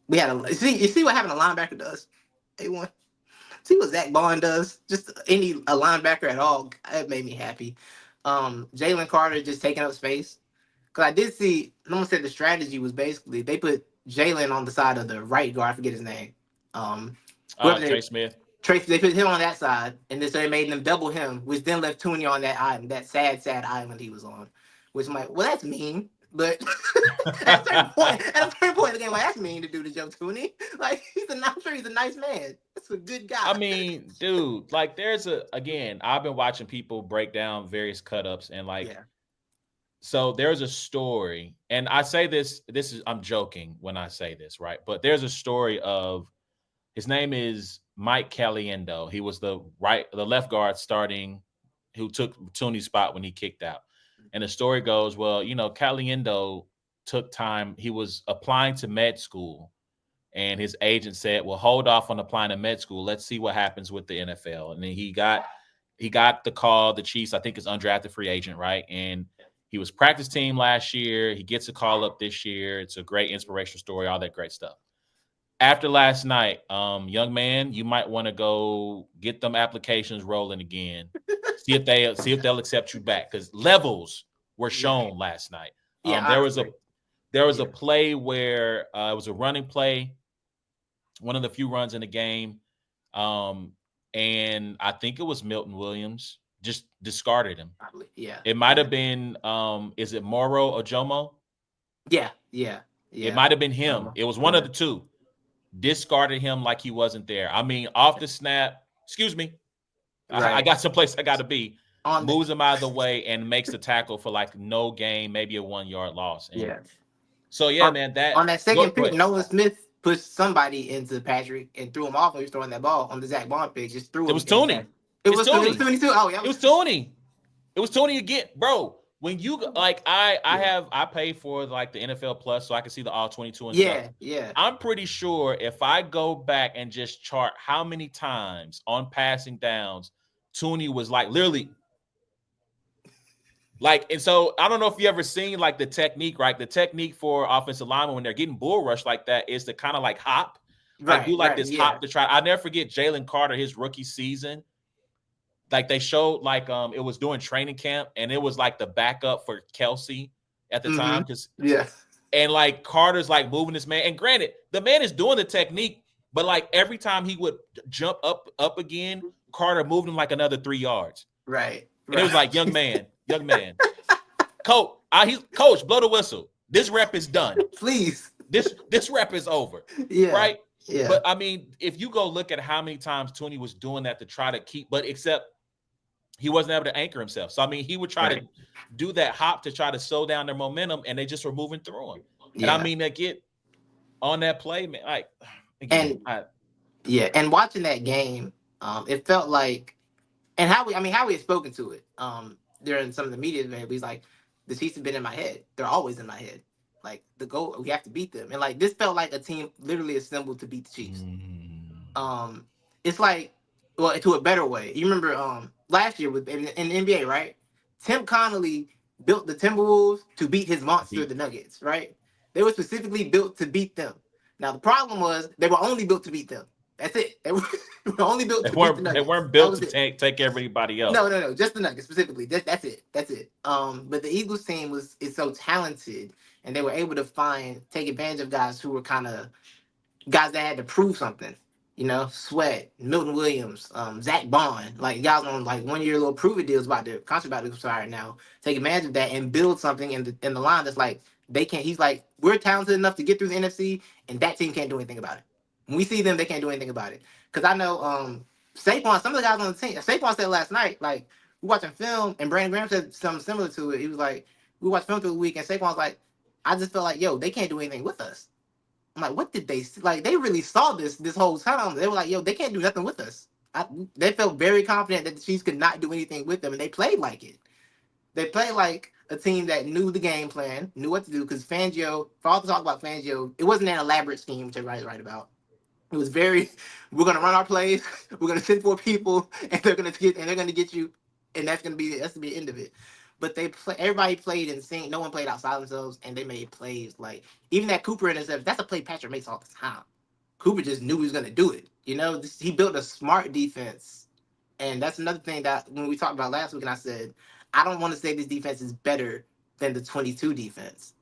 we had a see. You see what having a linebacker does. A1. See what Zach Bond does. Just a linebacker at all. It made me happy. Jalen Carter just taking up space. Because I did see. Someone said the strategy was basically they put Jalen on the side of the right guard. I forget his name. Whoever Trey Smith. Trace, they put him on that side, and then so they made them double him, which then left Tooney on that island, that sad island he was on. Which I'm like, well, that's mean. But at a certain point in the game, like that's mean to do to Joe Tooney. Like I'm sure he's a nice man. That's a good guy. I mean, dude, like I've been watching people break down various cut ups and like Yeah. so there's a story, and I say this is I'm joking when I say this, right? But there's a story of his name is Mike Caliendo. He was the left guard starting who took Tooney's spot when he kicked out. And the story goes, well, Caliendo took time. He was applying to med school, and his agent said, well, hold off on applying to med school. Let's see what happens with the NFL. And then he got the call. The Chiefs, I think, is undrafted free agent, right? And he was practice team last year. He gets a call up this year. It's a great inspirational story, all that great stuff. After last night, young man, you might want to go get them applications rolling again. see if they'll accept you back, because levels were shown last night. There was a play where it was a running play, one of the few runs in the game, and I think it was Milton Williams just discarded him. Probably, yeah. It might have been is it Moro Ojomo? Yeah. It might have been him. It was one of the two. Discarded him like he wasn't there. I mean, off the snap, excuse me, right. I got someplace I got to be. Moves him out of the way and makes the tackle for like no gain, maybe a 1 yard loss. And so man, that on that second pick, Nolan Smith pushed somebody into Patrick and threw him off when he was throwing that ball on the Zach Bond pick. Just threw him. It was Tooney. It was Tooney too. Oh yeah, it was Tooney. It was Tooney again, bro. When you like, I pay for like the NFL Plus so I can see the all 22 and stuff. Yeah. I'm pretty sure if I go back and just chart how many times on passing downs Tooney was like literally like, and so I don't know if you ever seen like the technique, right? The technique for offensive linemen when they're getting bull rushed like that is to kind of like hop, like do like this hop to try. I never forget Jalen Carter, his rookie season. Like they showed like it was during training camp, and it was like the backup for Kelsey at the time. And like Carter's like moving this man. And granted, the man is doing the technique, but like every time he would jump up again, Carter moved him like another 3 yards. Right. And it was like, young man. Coach, blow the whistle. This rep is done. Please. This rep is over. Yeah. Right? Yeah. But I mean, if you go look at how many times Tooney was doing that to try to keep, but except he wasn't able to anchor himself. So, I mean, he would try to do that hop to try to slow down their momentum, and they just were moving through him. And I mean, they get on that play, man. Like, again, and watching that game, it felt like, and how we had spoken to it during some of the media, man. He's like, the Chiefs have been in my head. They're always in my head. Like, the goal, we have to beat them. And like, this felt like a team literally assembled to beat the Chiefs. It's like, well, to a better way. You remember last year in the NBA, right? Tim Connolly built the Timberwolves to beat his monster, the Nuggets, right? They were specifically built to beat them. Now the problem was they were only built to beat them. That's it. They were, they were only built They to beat the weren't they Nuggets. weren't That built was to it. take everybody else. No, just the Nuggets specifically. That's it. That's it. But the Eagles team is so talented, and they were able to take advantage of guys who were kind of guys that had to prove something. You know, Sweat, Milton Williams, Zach Bond, like guys on like 1 year little prove it deals about their contract about to expire now. Take advantage of that and build something in the line that's like they can't. He's like we're talented enough to get through the NFC, and that team can't do anything about it. When we see them, they can't do anything about it. Because I know Saquon, some of the guys on the team. Saquon said last night, like we watching film, and Brandon Graham said something similar to it. He was like, we watched film through the week, and Saquon's like, I just felt like, yo, they can't do anything with us. I'm like, what did they see? Like? They really saw this whole time. They were like, yo, they can't do nothing with us. They felt very confident that the Chiefs could not do anything with them, and they played like it. They played like a team that knew the game plan, knew what to do. Because Fangio, for all the talk about Fangio, it wasn't an elaborate scheme, which everybody's right about. It was very, we're gonna run our plays, we're gonna send 4 people, and they're gonna get you, and that's gonna be the end of it. But everybody played in sync. No one played outside themselves, and they made plays like even that Cooper interception. That's a play Patrick makes all the time. Cooper just knew he was gonna do it. You know, he built a smart defense, and that's another thing that when we talked about last week, and I said I don't want to say this defense is better than the 22 defense,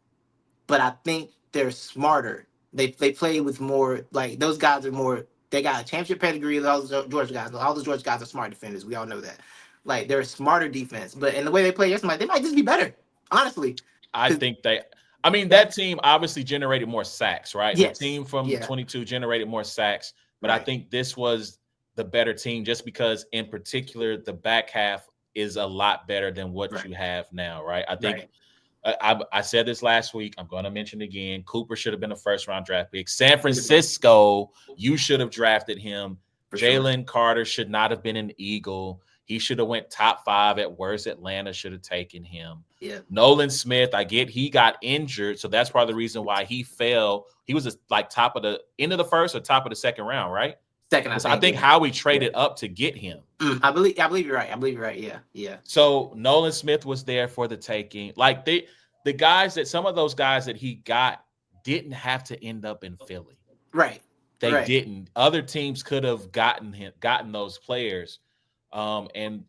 but I think they're smarter. They play with more like those guys are more. They got a championship pedigree. All those Georgia guys, all those Georgia guys are smart defenders. We all know that. Like they're a smarter defense, but in the way they play, they might just be better. Honestly, I think they. I mean, that that team obviously generated more sacks, right? The yes, team from yeah, 22 generated more sacks, but I right, think this was the better team just because, in particular, the back half is a lot better than what right, you have now, right? I think right. I said this last week. I'm going to mention it again. Cooper should have been a first round draft pick. San Should have been Francisco, you should have drafted him. for sure. Jalen Carter should not have been an Eagle. He should have went top 5 at worst. Atlanta should have taken him. Yeah, Nolan Smith, I get he got injured, so that's part of the reason why he fell. He was like top of the end of the first or top of the second round, right? second, I Because I think. think Yeah, Howie yeah. traded up to get him. I believe you're right. I believe you're right. Yeah, yeah. So Nolan Smith was there for the taking. Like the guys that some of those guys that he got didn't have to end up in Philly. Right, They right. didn't. Other teams could have gotten those players. And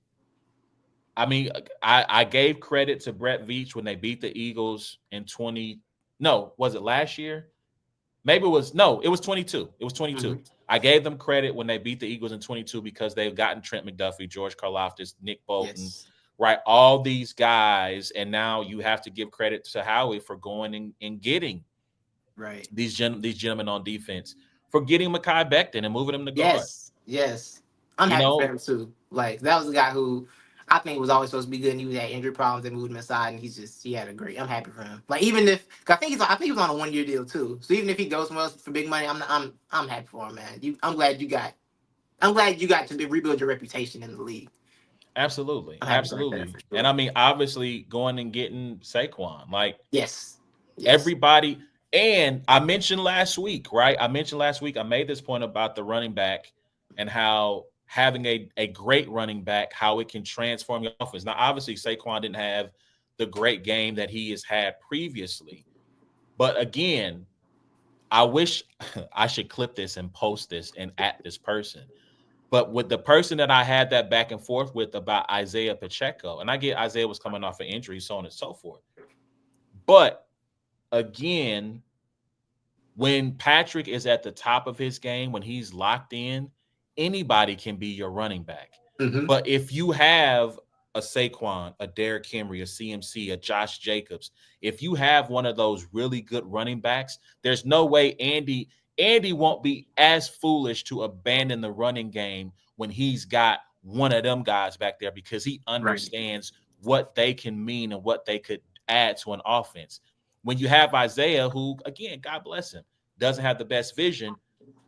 I mean, I gave credit to Brett Veach when they beat the Eagles in 20. No, was it last year? Maybe it was no, it was 22. It was 22. Mm-hmm. I gave them credit when they beat the Eagles in 22 because they've gotten Trent McDuffie, George Karlaftis, Nick Bolton, Yes, right? All these guys, and now you have to give credit to Howie for going and getting right. these gentlemen on defense, for getting Mekhi Becton and moving him to guard. Yes, yes. I'm You happy for know, him too. Like that was a guy who I think was always supposed to be good, and he had injury problems. They moved him aside, and he had a great. I'm happy for him. Like even if 'cause I think he's on a 1 year deal too. So even if he goes somewhere else for big money, I'm happy for him, man. I'm glad you got to rebuild your reputation in the league. absolutely, I'm happy about that absolutely. for And sure. I mean, obviously, going and getting Saquon, like Yes, yes, everybody. And I mentioned last week, right? I mentioned last week, I made this point about the running back and how having a great running back, how it can transform your offense. Now, obviously, Saquon didn't have the great game that he has had previously. But again, I wish I should clip this and post this and at this person. But with the person that I had that back and forth with about Isaiah Pacheco, and I get Isaiah was coming off an injury, so on and so forth. But again, when Patrick is at the top of his game, when he's locked in, anybody can be your running back. mm-hmm. But if you have a Saquon, a Derrick Henry, a CMC, a Josh Jacobs, if you have one of those really good running backs, there's no way Andy won't be as foolish to abandon the running game when he's got one of them guys back there because he Right, understands what they can mean and what they could add to an offense. When you have Isaiah, who, again, God bless him, doesn't have the best vision,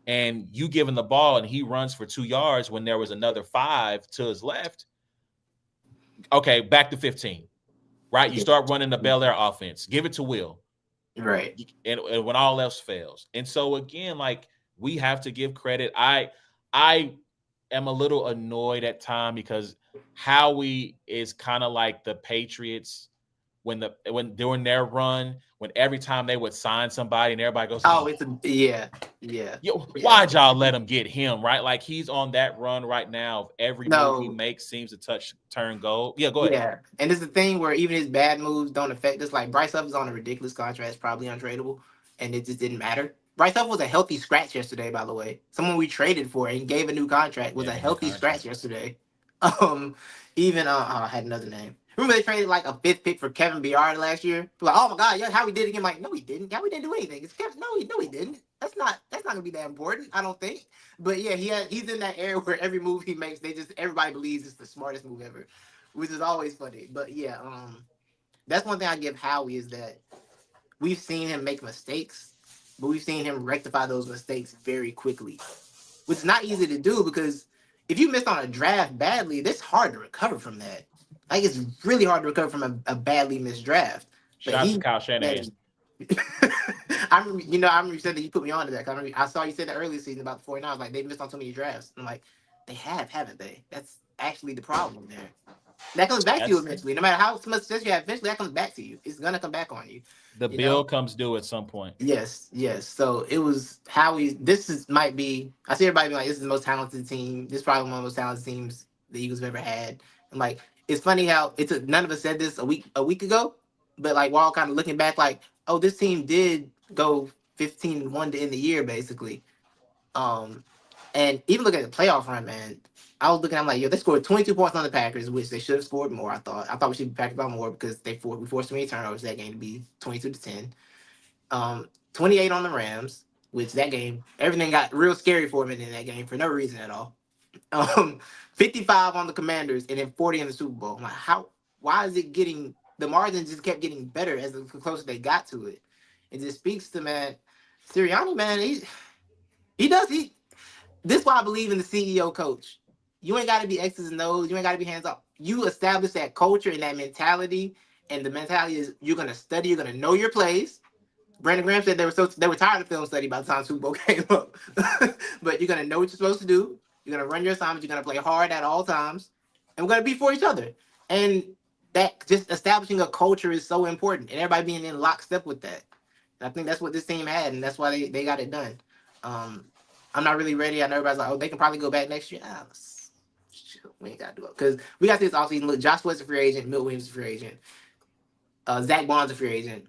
and you give him the ball and he runs for 2 yards when there was another 5 to his left, okay, back to 15, right? You yeah, start running the Bel Air offense, give it to Will, right. and when all else fails. And so, again, like, we have to give credit. I am a little annoyed at time because Howie is kind of like the Patriots when during their run, when every time they would sign somebody and everybody goes, Oh, oh, it's a yeah, yeah, yo, yeah. why'd y'all let him get him, right? Like he's on that run right now. Of every move he No, makes seems to turn gold. Yeah, go ahead. yeah, and it's the thing where even his bad moves don't affect us. Like Bryce Huff is on a ridiculous contract, it's probably untradeable, and it just didn't matter. Bryce Huff was a healthy scratch yesterday, by the way. Someone we traded for and gave a new contract was a Gave a new healthy scratch contract. yesterday. Um, even I had another name. Remember they traded like a fifth pick for Kevin Byard last year? Like, oh my god, yeah, how we did it again? Like, no, he didn't. How we didn't do anything? It's Kevin. No, he didn't. That's not gonna be that important, I don't think. But yeah, he's in that era where every move he makes, everybody believes it's the smartest move ever, which is always funny. But yeah, that's one thing I give Howie is that we've seen him make mistakes, but we've seen him rectify those mistakes very quickly, which is not easy to do because if you missed on a draft badly, it's hard to recover from that. Like it's really hard to recover from a badly missed draft. But Shout out to he Kyle Shanahan. has I remember, I remember you said that you put me on to that. I saw you said that earlier season about the 49ers, like they missed on too many drafts. I'm like, they have, haven't they? That's actually the problem there. That comes back to you That's eventually. No matter how much success you have, eventually that comes back to you. It's gonna come back on you. the You know? bill comes due at some point. Yes, yes. So it was Howie. Might be. I see everybody being like, this is the most talented team. This is probably one of the most talented teams the Eagles have ever had. And like, it's funny how none of us said this a week ago, but like we're all kind of looking back, like, oh, this team did go 15-1 to end the year, basically. Um, and even looking at the playoff run, man, I was looking. I'm like, yo, they scored 22 points on the Packers, which they should have scored more. I thought we should be Packers by more because we forced too many turnovers that game to be 22-10. 28 on the Rams, which that game, everything got real scary for him in that game for no reason at all. Um, 55 on the Commanders, and then 40 in the Super Bowl. I'm like, why is it getting, the margin just kept getting better as the closer they got to it. It just speaks to, man, Sirianni, man, this is why I believe in the CEO coach. You ain't got to be X's and O's. You ain't got to be hands off. You establish that culture and that mentality, and the mentality is you're gonna study, you're gonna know your plays. Brandon Graham said they were tired of film study by the time Super Bowl came up. But you're gonna know what you're supposed to do. You're gonna run your assignments. You're gonna play hard at all times, and we're gonna be for each other. And that just establishing a culture is so important, and everybody being in lockstep with that. And I think that's what this team had, and that's why they got it done. Um, I'm not really ready. I know everybody's like, oh, they can probably go back next year. We ain't gotta do it because we got this offseason. Look, Josh Sweat's a free agent. Milt Williams is a free agent. Zach Bond's a free agent.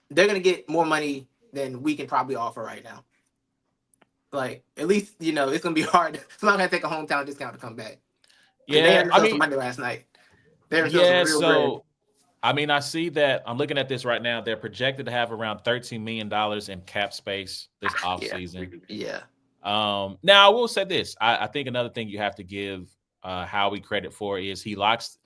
They're gonna get more money than we can probably offer right now. Like at least it's gonna be hard. Somebody's gonna take a hometown discount to come back because they Yeah, earned I themselves some mean, money last night. They earned themselves some yeah. real bread. So I mean, I see that I'm looking at this right now. They're projected to have around $13 million in cap space this Yeah, offseason. yeah. Now I will say this. I think another thing you have to give Howie credit for is he locks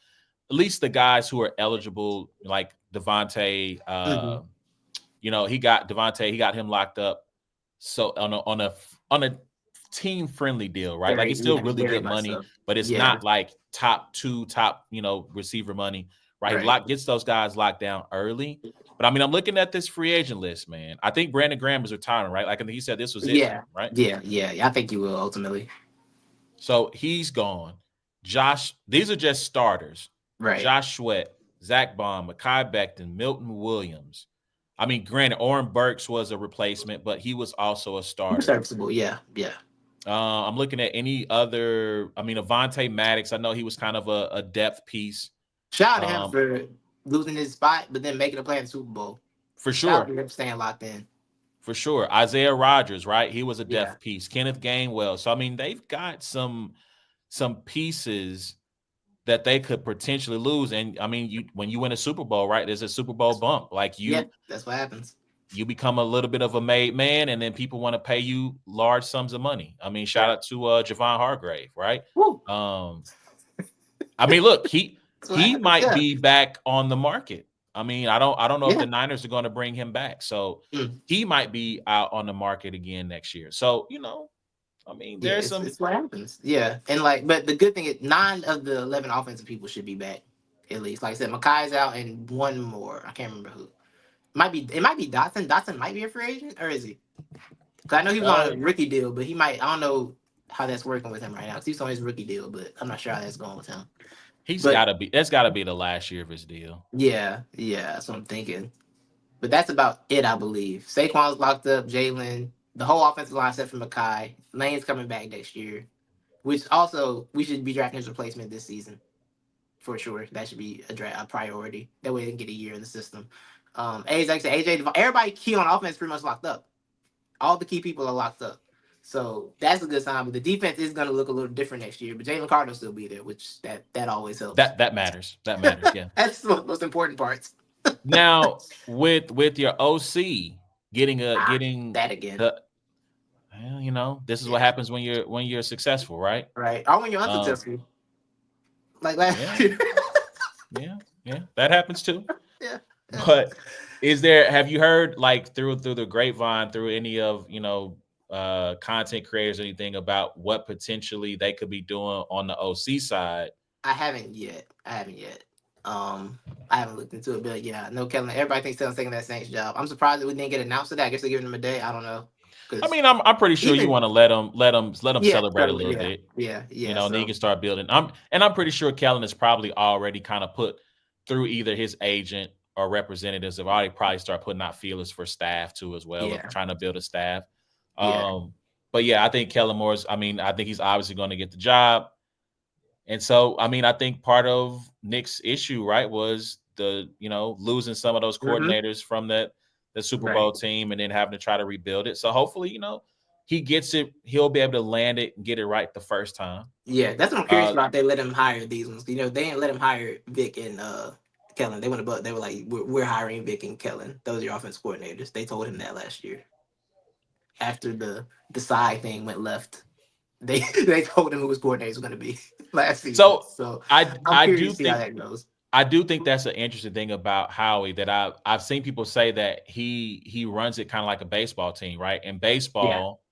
at least the guys who are eligible, like Devontae. Mm-hmm. He got Devontae, he got him locked up. So on a team friendly deal, right? Like Very, it's still yeah, really very good much money, so. but it's Yeah, not like top receiver money, right? right. Gets those guys locked down early. But I mean, I'm looking at this free agent list, man. I think Brandon Graham is retiring, right? Like I think he said this was it for Yeah, him, right? yeah. I think you will ultimately. So he's gone. These are just starters. Right. Josh Sweat, Zach Bond, Mekhi Becton, Milton Williams. I mean, granted, Oren Burks was a replacement, but he was also a starter. Serviceable. Yeah, yeah. I'm looking at any other. I mean, Avonte Maddox. I know he was kind of a depth piece. Shout out to him for losing his spot, but then making a play in the Super Bowl. For Shout out sure. to him staying locked in. For sure. Isaiah Rodgers, right? He was a Yeah. depth piece. Kenneth Gainwell. So I mean, they've got some pieces that they could potentially lose. And I mean, when you win a Super Bowl, right? There's a Super Bowl bump. Like Yeah, that's what happens. you become a little bit of a made man, and then people want to pay you large sums of money. I mean, shout Right. out to Javon Hargrave, right? Woo. I mean, look, he That's what happens. might Yeah. be back on the market. I mean, I don't know if Yeah. the Niners are going to bring him back. So Mm. he might be out on the market again next year. So, I mean, Yeah, there's some it's what happens. Yeah, and but the good thing is 9 of the 11 offensive people should be back at least. Like I said, Makai's out and one more. I can't remember who. It might be Dotson. Dotson might be a free agent, or is he? Because I know he was on a rookie deal, but he might. I don't know how that's working with him right now. Because he's on his rookie deal, but I'm not sure how that's going with him. He's But gotta be. That's gotta be the last year of his deal. yeah, that's what I'm thinking. But that's about it, I believe. Saquon's locked up. Jalen, the whole offensive line set for Makai. Lane's coming back next year, which also we should be drafting his replacement this season for sure. That should be a priority. That way they can get a year in the system. AJ, like I said, AJ, everybody key on offense pretty much locked up. All the key people are locked up. So that's a good sign. But the defense is going to look a little different next year. But Jalen Carter will still be there, which that always helps. That matters. That matters. Yeah. That's one of the most important parts. Now with your OC getting That again. the well, this is what Yeah. happens when you're successful, right? Right. Or when you're Um, unsuccessful. Like last yeah, year. yeah, that happens too. Yeah. But have you heard like through the grapevine, through any of content creators, anything about what potentially they could be doing on the OC side? I haven't yet. I haven't looked into it, but yeah, no Kellen. Everybody thinks Kellen's taking that Saints job. I'm surprised that we didn't get announced today. I guess they're giving him a day. I don't know. I mean, I'm pretty sure you Even want to let them yeah, celebrate a totally, little bit, yeah. and then you So can start building. I'm pretty sure Kellen is probably already kind of put through either his agent or representatives have already probably start putting out feelers for staff too as well of yeah, trying to build a staff. yeah. But yeah, I think Kellen Moore's. I mean, I think he's obviously going to get the job. And so, I mean, I think part of Nick's issue, right, was losing some of those Mm-hmm. coordinators from the Super Right. Bowl team and then having to try to rebuild it. So hopefully, he gets it. He'll be able to land it and get it right the first time. Yeah, that's what I'm curious about. They let him hire these ones. They didn't let him hire Vic and Kellen. They went above. They were like, we're hiring Vic and Kellen. Those are your offense coordinators. They told him that last year after the side thing went left. They told him who his coordinators were going to be last season. So I'm I curious do to see how think that goes. I do think that's an interesting thing about Howie that I've seen people say that he runs it kind of like a baseball team, right? In Yeah. baseball,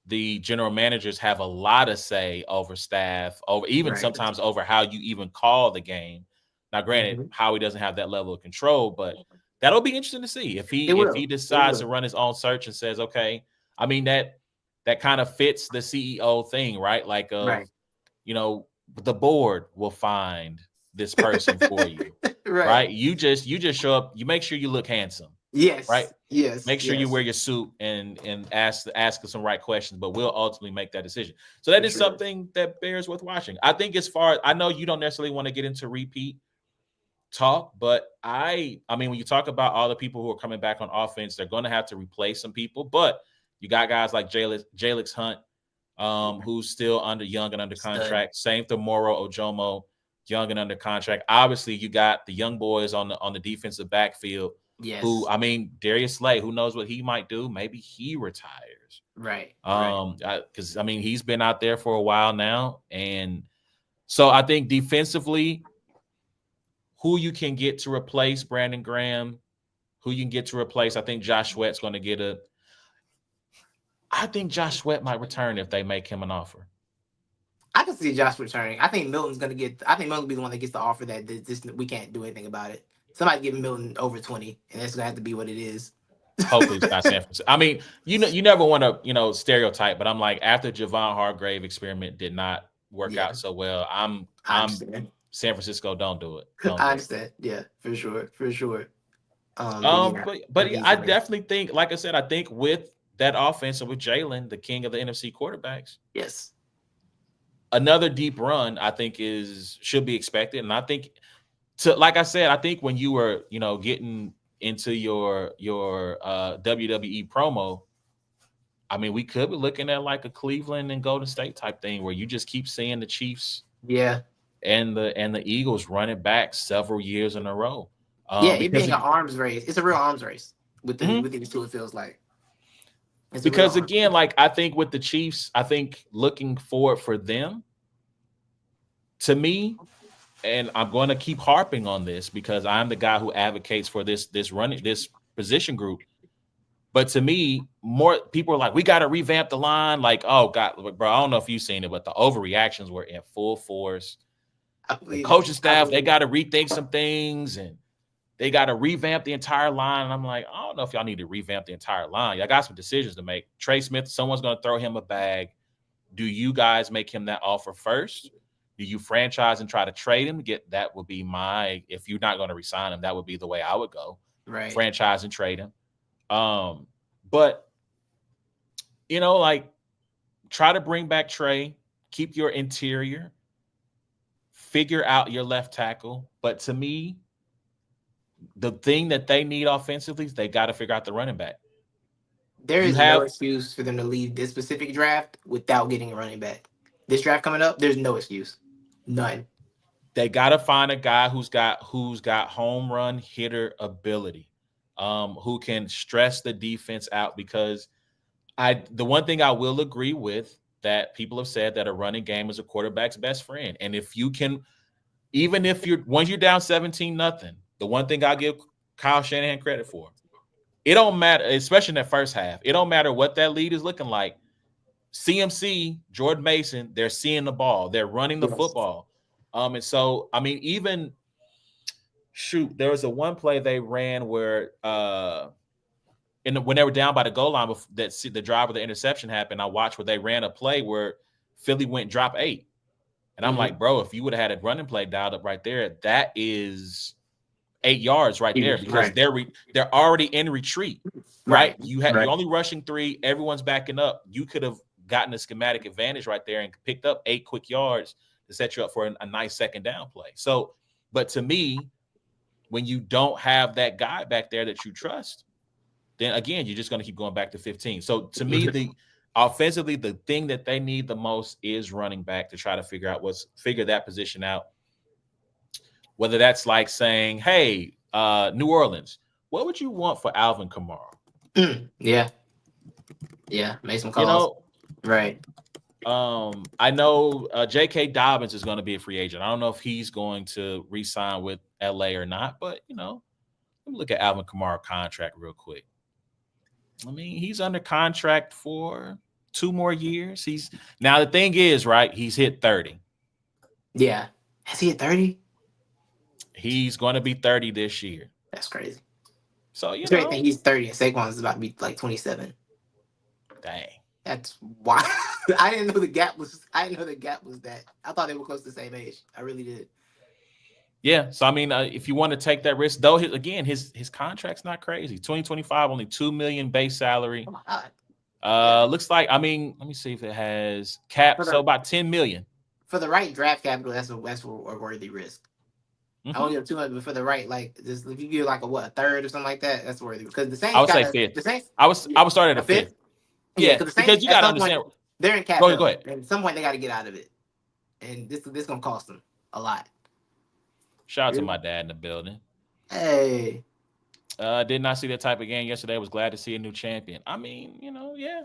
the general managers have a lot of say over staff, over even Right. sometimes over how you even call the game. Now, granted, Mhm. Howie doesn't have that level of control, but that'll be interesting to see if It he will. It decides to will. run his own search and says, okay, I mean that kind of fits the CEO thing, right? Like Right. the board will find this person for you, Right. right? You just show up, you make sure you look handsome, right? Yes. Yes. Make sure you Yes. wear your suit and ask us some right questions, but we'll ultimately make that decision. So that For is sure. something that bears worth watching. I think I know you don't necessarily want to get into repeat talk, but I mean when you talk about all the people who are coming back on offense, they're going to have to replace some people, but you got guys like Jalix Hunt, who's still young and under Stud. contract. Same to Moro Ojomo, young and under contract. Obviously, you got the young boys on the defensive backfield. Who Yes. I mean, Darius Slay. Who knows what he might do? Maybe he retires. Right. Right. Because I mean, he's been out there for a while now, and so I think defensively, who you can get to replace Brandon Graham, who you can get to replace. I think Josh Sweat's going to get a. I think Josh Sweat might return if they make him an offer. I can see Josh returning. I think Milton's gonna get. I think Milton will be the one that gets the offer that this we can't do anything about it. Somebody give Milton over 20, and that's gonna have to be what it is. Hopefully it's not San Francisco. I mean, you never want to, stereotype, but I'm like, after Javon Hargrave experiment did not work Yeah, out so well, I'm I understand. San Francisco, don't do it. Don't I do it. understand. Yeah, for sure, for sure. Um, Yeah, but he's I gonna. definitely think, like I said, I think with that offense and with Jalen, the king of the NFC quarterbacks, Yes. another deep run, I think should be expected. And I think like I said, I think when you were, getting into your WWE promo, I mean, we could be looking at like a Cleveland and Golden State type thing where you just keep seeing the Chiefs Yeah. and the Eagles run it back several years in a row. Yeah. It Because being an arms race. It's a real arms race with Mhm. with these two. It feels like it's a real because arms again, race. like I think with the Chiefs, I think looking forward for them, to me, and I'm going to keep harping on this because I'm the guy who advocates for this position group. But to me, more people are like, we got to revamp the line. Like, oh God, bro, I don't know if you've seen it, but the overreactions were in full force. I The believe it. coaching I staff, they believe got it. to rethink some things and they got to revamp the entire line. And I'm like, I don't know if y'all need to revamp the entire line. Y'all got some decisions to make. Trey Smith, someone's going to throw him a bag. Do you guys make him that offer first? Do you franchise and try to trade him? That would be if you're not going to resign him, that would be the way I would go. Right. Franchise and trade him. But like try to bring back Trey, keep your interior, figure out your left tackle. But to me, the thing that they need offensively is they got to figure out the running back. There is no excuse for them to leave this specific draft without getting a running back. This draft coming up, there's no excuse. None. They got to find a guy who's got home run hitter ability, who can stress the defense out. Because the one thing I will agree with that people have said that a running game is a quarterback's best friend. And if you can, even if once you're down 17-0, the one thing I'll give Kyle Shanahan credit for, it don't matter, especially in that first half. It don't matter what that lead is looking like. CMC, Jordan Mason, they're seeing the ball. They're running the football. And so, I mean, even there was a one play they ran where when they were down by the goal line, the drive where the interception happened, I watched where they ran a play where Philly went drop 8. And I'm like, bro, if you would have had a running play dialed up right there, that is 8 yards right there, because they're already in retreat, right? You're only rushing 3, everyone's backing up. You could have gotten a schematic advantage right there and picked up 8 quick yards to set you up for a nice second down play. So, but to me, when you don't have that guy back there that you trust, then again, you're just going to keep going back to 15. So to me, offensively, the thing that they need the most is running back to try to figure that position out. Whether that's like saying, hey, New Orleans, what would you want for Alvin Kamara? Yeah, make some calls. Right. I know J.K. Dobbins is going to be a free agent. I don't know if he's going to re-sign with L.A. or not, but, let me look at Alvin Kamara's contract real quick. I mean, he's under contract for 2 more years. Now the thing is, right, he's hit 30. Yeah. Has he hit 30? He's going to be 30 this year. That's crazy. So, he's 30 and Saquon is about to be like 27. Dang. That's why I didn't know the gap was that. I thought they were close to the same age. I really did. Yeah. So, I mean, if you want to take that risk, though, his contract's not crazy. 2025, only $2 million base salary. Oh my God. Looks like, I mean, let me see if it has cap. So about $10 million. For the right draft capital, that's a worthy risk. I only have 200, but for the right, like, just if you give like a third or something like that, that's worthy. Because the Saints, I would say fifth. The Saints, I would start at a fifth. Yeah, because you got to understand. They're in cap. Go ahead. And at some point, they got to get out of it, and this gonna cost them a lot. Shout out to my dad in the building. Hey. Did not see that type of game yesterday. Was glad to see a new champion. I mean, yeah.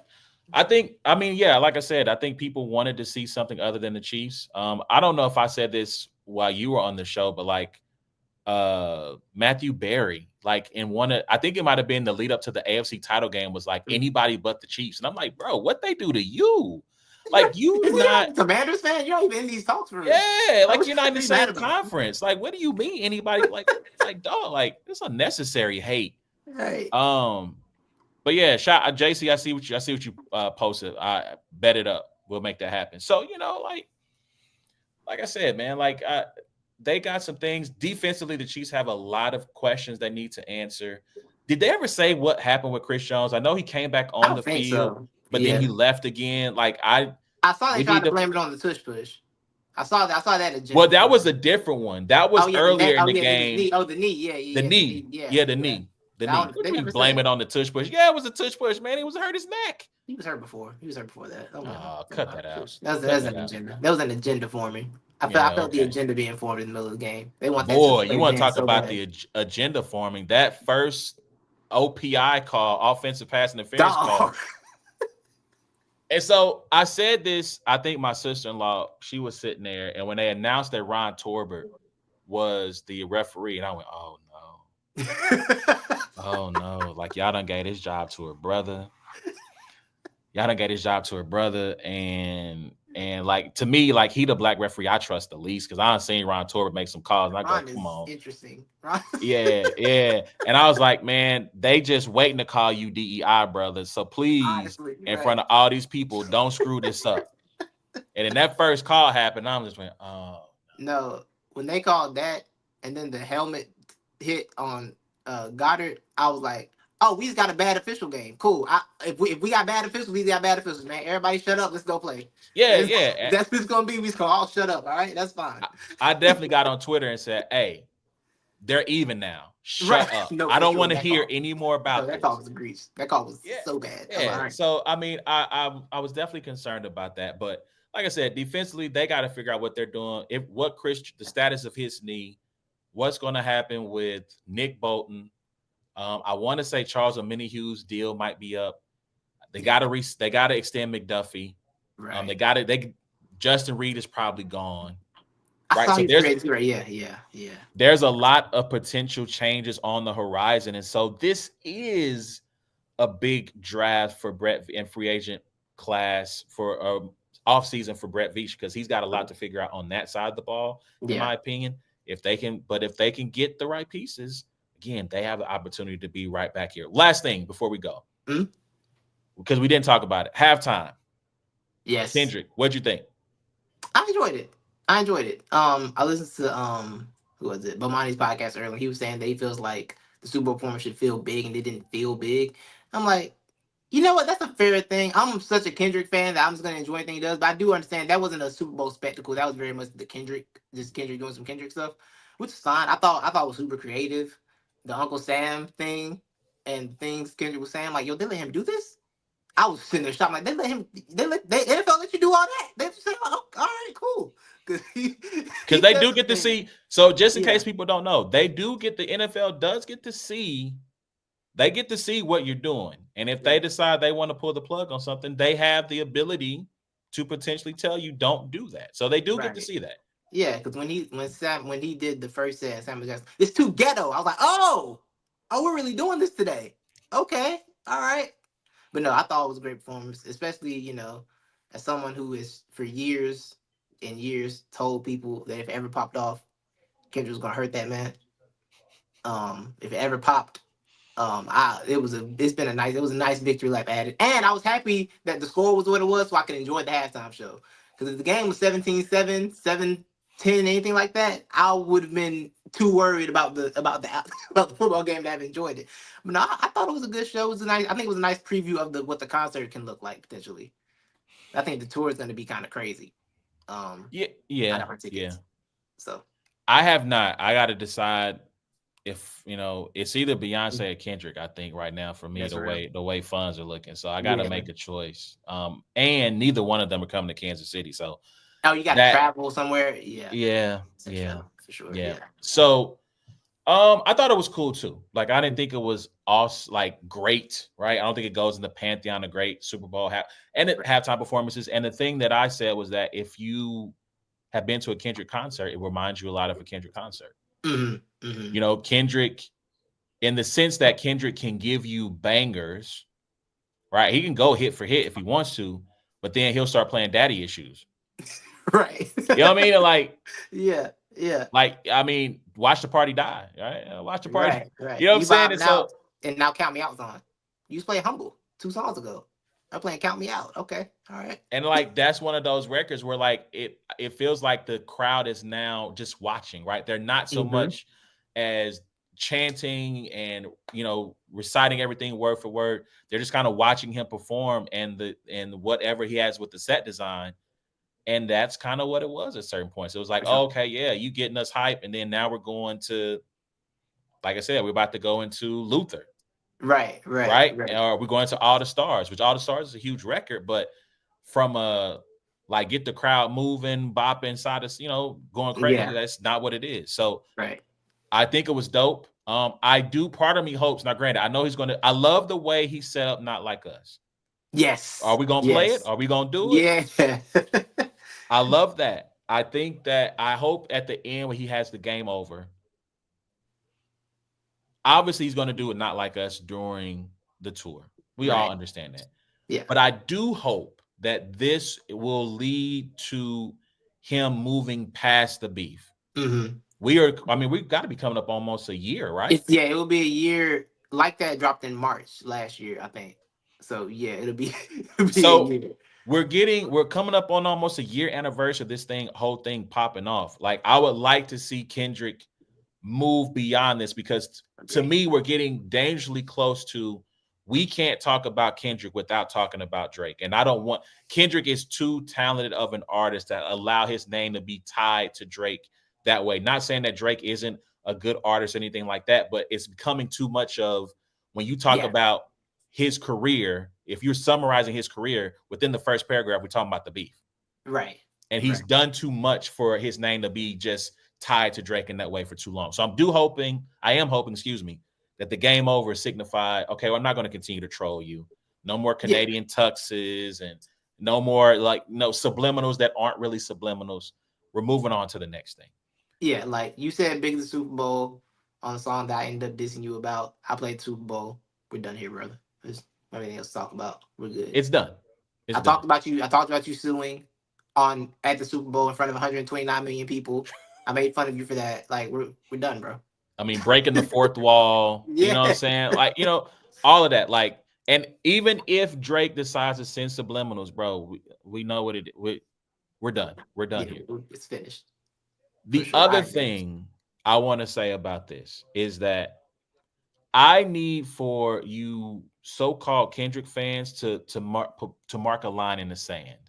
Like I said, I think people wanted to see something other than the Chiefs. I don't know if I said this while you were on the show, but like Matthew Berry, like I think it might have been the lead up to the AFC title game, was like anybody but the Chiefs. And I'm like, bro, what they do to you? Like, you not Commanders fan? You're not even in these talks for like you're not in the same conference. Like, what do you mean anybody like dog? Like, it's unnecessary hate. Right. But yeah, JC, I see what you posted. I bet it up. We'll make that happen. So, like I said, man, they got some things defensively. The Chiefs have a lot of questions they need to answer. Did they ever say what happened with Chris Jones? I know he came back on the field, but then he left again. Like I saw they tried to blame it on the tush push. I saw that agenda. Well, that was a different one. That was earlier in the game. The knee. The knee. What do you blame it on the tush push? Yeah, it was a tush push, man. He was hurt his neck. He was hurt before that. Cut that out. That was an agenda. That was an agenda for me. I felt the agenda being formed in the middle of the game. They want that. Boy, you want to talk about the agenda forming? That first OPI call, offensive pass interference call. And so I said this. I think my sister-in-law, she was sitting there, and when they announced that Ron Torbert was the referee, and I went, "Oh no, oh no!" Like, y'all done gave his job to her brother. And like, to me, like, he the black referee I trust the least, because I done seen Ron Torbert make some calls, and I go, "Come on, interesting." Yeah. And I was like, man, they just waiting to call you DEI, brother. So please, in front of all these people, don't screw this up. And then that first call happened. I'm just went, oh. No, when they called that, and then the helmet hit on Goddard, I was like, "Oh, we just got a bad official game. Cool. If we got bad officials, we got bad officials, man. Everybody, shut up. Let's go play. Yeah, If yeah. that's what it's gonna be. We just gonna all shut up. All right, that's fine. I definitely got on Twitter and said, hey, they're even now. Right? Shut up. No, I for don't sure. want to That hear call. any more No, about that this. call was egregious. That call was Yeah. so bad. I was like, all Yeah. right. So I mean, I was definitely concerned about that. But like I said, defensively, they got to figure out what they're doing. The status of his knee, what's going to happen with Nick Bolton. I want to say Charles Omenihu's deal might be up. They got to extend McDuffie. Right. Justin Reed is probably gone. I Right. saw So his trade. Right. Yeah. there's a lot of potential changes on the horizon. And so this is a big draft for Brett and free agent class for off season for Brett Veach, because he's got a lot to figure out on that side of the ball, in my opinion. If they can get the right pieces, again, they have the opportunity to be right back here. Last thing before we go, because we didn't talk about it. Halftime. Yes. Kendrick, what'd you think? I enjoyed it. I listened to who was it? Bomani's podcast earlier. He was saying that he feels like the Super Bowl performance should feel big, and they didn't feel big. I'm like, you know what? That's a fair thing. I'm such a Kendrick fan that I'm just gonna enjoy anything he does. But I do understand that wasn't a Super Bowl spectacle. That was very much just Kendrick doing some Kendrick stuff, which is fine. I thought it was super creative. The Uncle Sam thing and things Kendrick was saying, like, yo, they let him do this. I was sitting there shocked, like they NFL let you do all that. They just said, oh, all right, cool, because they do get to see. So just in case people don't know, the NFL does get to see. They get to see what you're doing, and if they decide they want to pull the plug on something, they have the ability to potentially tell you don't do that. So they do get to see that. Yeah, because when he did the first set, Samuel Jackson, it's too ghetto. I was like, oh, we're really doing this today. Okay, all right. But no, I thought it was a great performance, especially, as someone who is for years and years told people that if it ever popped off, Kendrick was gonna hurt that man. If it ever popped, it was a nice victory lap added. And I was happy that the score was what it was so I could enjoy the halftime show. Because if the game was 17-7, 7-10, anything like that, I would have been too worried about the football game to have enjoyed it. But no, I thought it was a good show. I think it was a nice preview of what the concert can look like potentially. I think the tour is going to be kind of crazy. Yeah. So I have not. I got to decide if it's either Beyonce or Kendrick. I think right now for me, the way funds are looking, so I got to make a choice. And neither one of them are coming to Kansas City, so. Oh, you got to travel somewhere? Yeah. For sure. Yeah. So, I thought it was cool too. Like, I didn't think it was great, right? I don't think it goes in the pantheon of great Super Bowl halftime performances. And the thing that I said was that if you have been to a Kendrick concert, it reminds you a lot of a Kendrick concert. Kendrick, in the sense that Kendrick can give you bangers, right? He can go hit for hit if he wants to, but then he'll start playing daddy issues. Right. You know what I mean? Like, yeah. Like, I mean, watch the party die, right? Watch the party. Right. You know what I'm saying? And now Count Me Out's on. You just played Humble 2 songs ago. I'm playing Count Me Out. Okay. All right. And like, that's one of those records where like it feels like the crowd is now just watching, right? They're not so much as chanting and reciting everything word for word. They're just kind of watching him perform and whatever he has with the set design. And that's kind of what it was at certain points. It was like, okay, yeah, you getting us hype. And then now we're going to, like I said, we're about to go into Luther. Right. Or we're going to All the Stars, which All the Stars is a huge record. But from get the crowd moving, bopping, side of, going crazy, that's not what it is. So I think it was dope. Part of me hopes, now granted, I know I love the way he set up Not Like Us. Yes. Are we going to play it? Are we going to do it? Yeah. I love that. I hope at the end when he has the game over, obviously he's going to do it Not Like Us during the tour. We all understand that. Yeah. But I do hope that this will lead to him moving past the beef. Mm-hmm. We've got to be coming up almost a year, right? It will be a year. Like that dropped in March last year, I think. So yeah, it'll be a year. we're coming up on almost a year anniversary of this whole thing popping off. Like, I would like to see Kendrick move beyond this, because to Agreed. me, we're getting dangerously close to, we can't talk about Kendrick without talking about Drake. And I don't want, Kendrick is too talented of an artist to allow his name to be tied to Drake that way. Not saying that Drake isn't a good artist or anything like that, but it's becoming too much of, when you talk Yeah, about his career, if you're summarizing his career within the first paragraph, we're talking about the beef. right, And he's right. done too much for his name to be just tied to Drake in that way for too long. So I am hoping, excuse me, that the game over signified, okay, well, I'm not going to continue to troll you. No more Yeah, Canadian tuxes, and no more, like, no subliminals that aren't really subliminals. We're moving on to the next thing. yeah. Like you said, big as the Super Bowl on a song that I ended up dissing you about. I played Super Bowl. We're done here, brother. There's nothing else to talk about. We're good. It's done. It's I done. talked about you. I talked about you suing on at the Super Bowl in front of 129 million people. I made fun of you for that. Like we're done, bro. I mean, breaking the fourth wall, you know what I'm Yeah, saying? Like, all of that. Like, and even if Drake decides to send subliminals, bro, we know what it is. We're done. We're done yeah. here. It's finished for The sure. I other agree. thing I want to say about this is that I need for you so-called Kendrick fans to mark a line in the sand.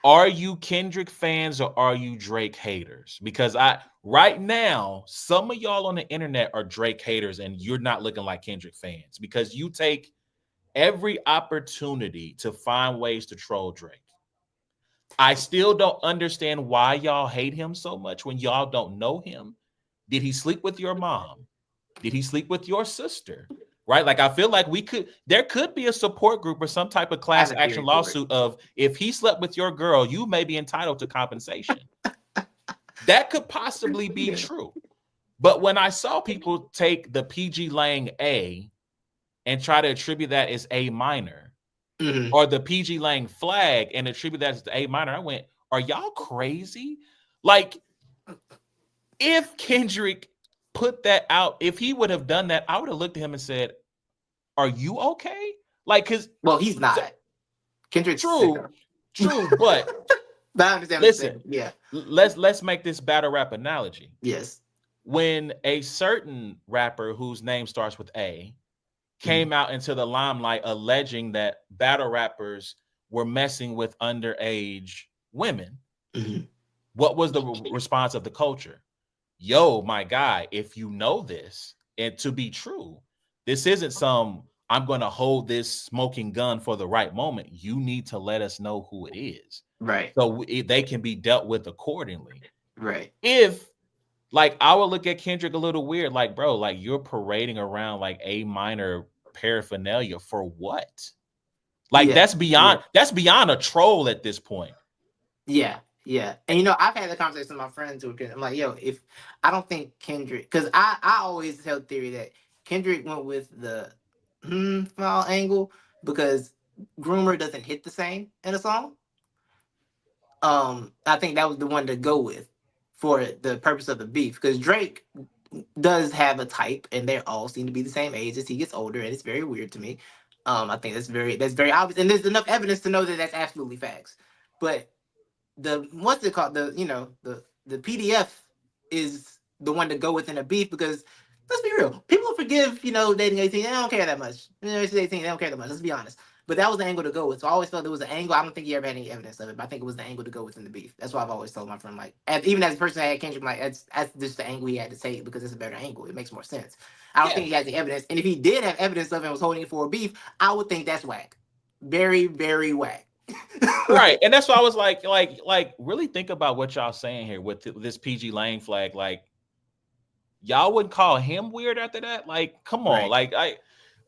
Are you Kendrick fans or are you Drake haters? Because right now, some of y'all on the internet are Drake haters and you're not looking like Kendrick fans, because you take every opportunity to find ways to troll Drake. I still don't understand why y'all hate him so much when y'all don't know him. Did he sleep with your mom? Did he sleep with your sister? Right? Like, I feel like there could be a support group or some type of I have class a action theory for it. lawsuit of, if he slept with your girl, you may be entitled to compensation. That could possibly be Yeah. true. But when I saw people take the PG Lang A and try to attribute that as A minor, Hmm. or the PG Lang flag and attribute that as the A minor, I went, are y'all crazy? Like, if Kendrick put that out, if he would have done that, I would have looked at him and said, are you okay? Like, because Well, he's not. Kendrick's true, sicko. true, but But I understand what you're listen, saying. Yeah. let's make this battle rap analogy. Yes. When a certain rapper whose name starts with A Hmm. came out into the limelight alleging that battle rappers were messing with underage women, Hmm. what was the response of the culture? Yo, my guy, if you know this and to be true, this isn't some, I'm going to hold this smoking gun for the right moment. You need to let us know who it is, Right. so they can be dealt with accordingly. Right. If, like, I would look at Kendrick a little weird, like, bro, like, you're parading around like A minor paraphernalia for what? Like, Yeah. Yeah. that's beyond a troll at this point. Yeah. Yeah. And I've had the conversation with my friends who I'm like, yo, if I don't think Kendrick, because I always held theory that Kendrick went with the foul angle because Groomer doesn't hit the same in a song. I think that was the one to go with for the purpose of the beef because Drake does have a type and they all seem to be the same age as he gets older, and it's very weird to me. I think that's very obvious, and there's enough evidence to know that that's absolutely facts. But the what's it called, the PDF is the one to go within a beef because let's be real, people forgive dating 18, they don't care that much. It's 18, they don't care that much, let's be honest. But that was the angle to go with, so I always felt it was an angle. I don't think he ever had any evidence of it, but I think it was the angle to go within the beef. That's why I've always told my friend, like, even as a person that had Kendrick, like, that's just the angle he had to take because it's a better angle, it makes more sense. I don't Yeah, think he has the evidence, and if he did have evidence of it and was holding it for a beef, I would think that's whack, very very whack. right. Like, And that's why I was like, really think about what y'all saying here with this PG Lane flag. Like, y'all wouldn't call him weird after that? Like, come on. right. Like,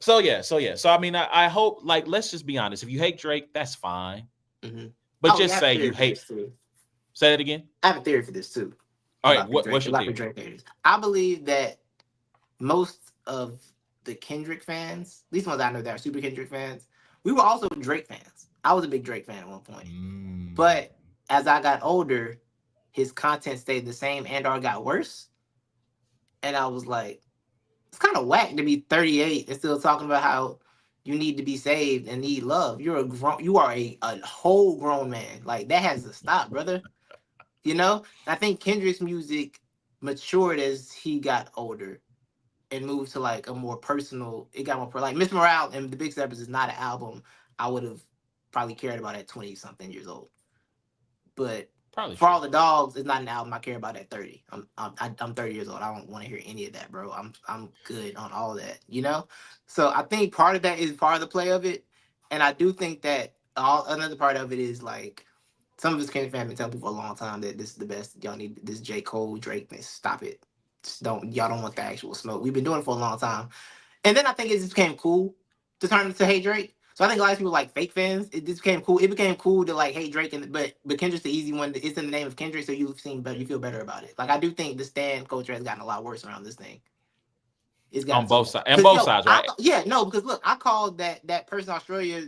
so I mean, I hope, like, let's just be honest. If you hate Drake, that's fine. Hmm. But Oh, yeah, just I have a say you theory for hate. this too. Say it again. I have a theory for this too All right, what's your About the theory? Drake haters. I believe that most of the Kendrick fans, at least ones I know that are super Kendrick fans, we were also Drake fans. I was a big Drake fan at one point, Mm, but as I got older, his content stayed the same and or got worse, and I was like, it's kind of whack to be 38 and still talking about how you need to be saved and need love. You are a whole grown man. Like that has to stop, brother. You know? I think Kendrick's music matured as he got older and moved to like a more personal. It got more like Miss Morale and the Big Steppers is not an album I would have probably cared about at 20 something years old. But Probably For true. All the Dogs is not an album I care about at 30. I'm 30 years old. I don't want to hear any of that, bro. I'm good on all of that, you know? So I think part of that is part of the play of it. And I do think that another part of it is like some of his Kendrick fans been telling people for a long time that this is the best. Y'all need this J. Cole, Drake, man. Stop it. Just don't y'all don't want the actual smoke. We've been doing it for a long time. And then I think it just became cool to turn into Hey Drake. So I think a lot of people like fake fans. It just became cool. It became cool to like hate Drake, but Kendrick's the easy one. It's in the name of Kendrick, so you seem better. You feel better about it. Like I do think the stand culture has gotten a lot worse around this thing. It's gotten On so both bad. sides, and both sides, I, right? yeah, no, because look, I called that person in Australia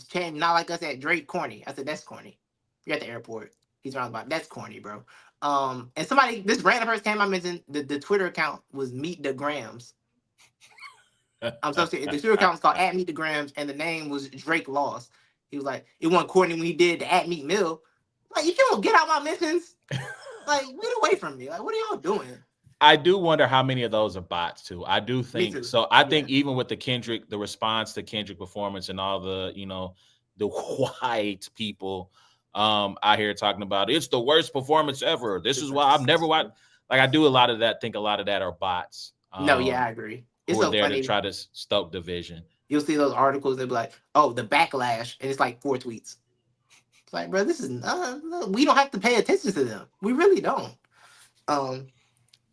came not like us at Drake corny. I said that's corny. You're at the airport. He's around about that's corny, bro. And this random person came. I mentioned the Twitter account was Meet the Grams. I'm so serious. The Twitter account was called at Meet the Grams, and the name was Drake Lost. He was like, it wasn't Courtney when he did the at Meet Mill. Like, you don't get out my mentions. Like, get away from me. Like, what are y'all doing? I do wonder how many of those are bots too. I do think so. I think even with the response to Kendrick performance and all the, the white people out here talking about it's the worst performance ever. This is why I've never watched. Like I do a lot of that. Think a lot of that are bots. No, yeah, I agree. Who are there to try to stoke division. You'll see those articles. They'll be like, "Oh, the backlash," and it's like 4 tweets. It's like, bro, this is we don't have to pay attention to them. We really don't.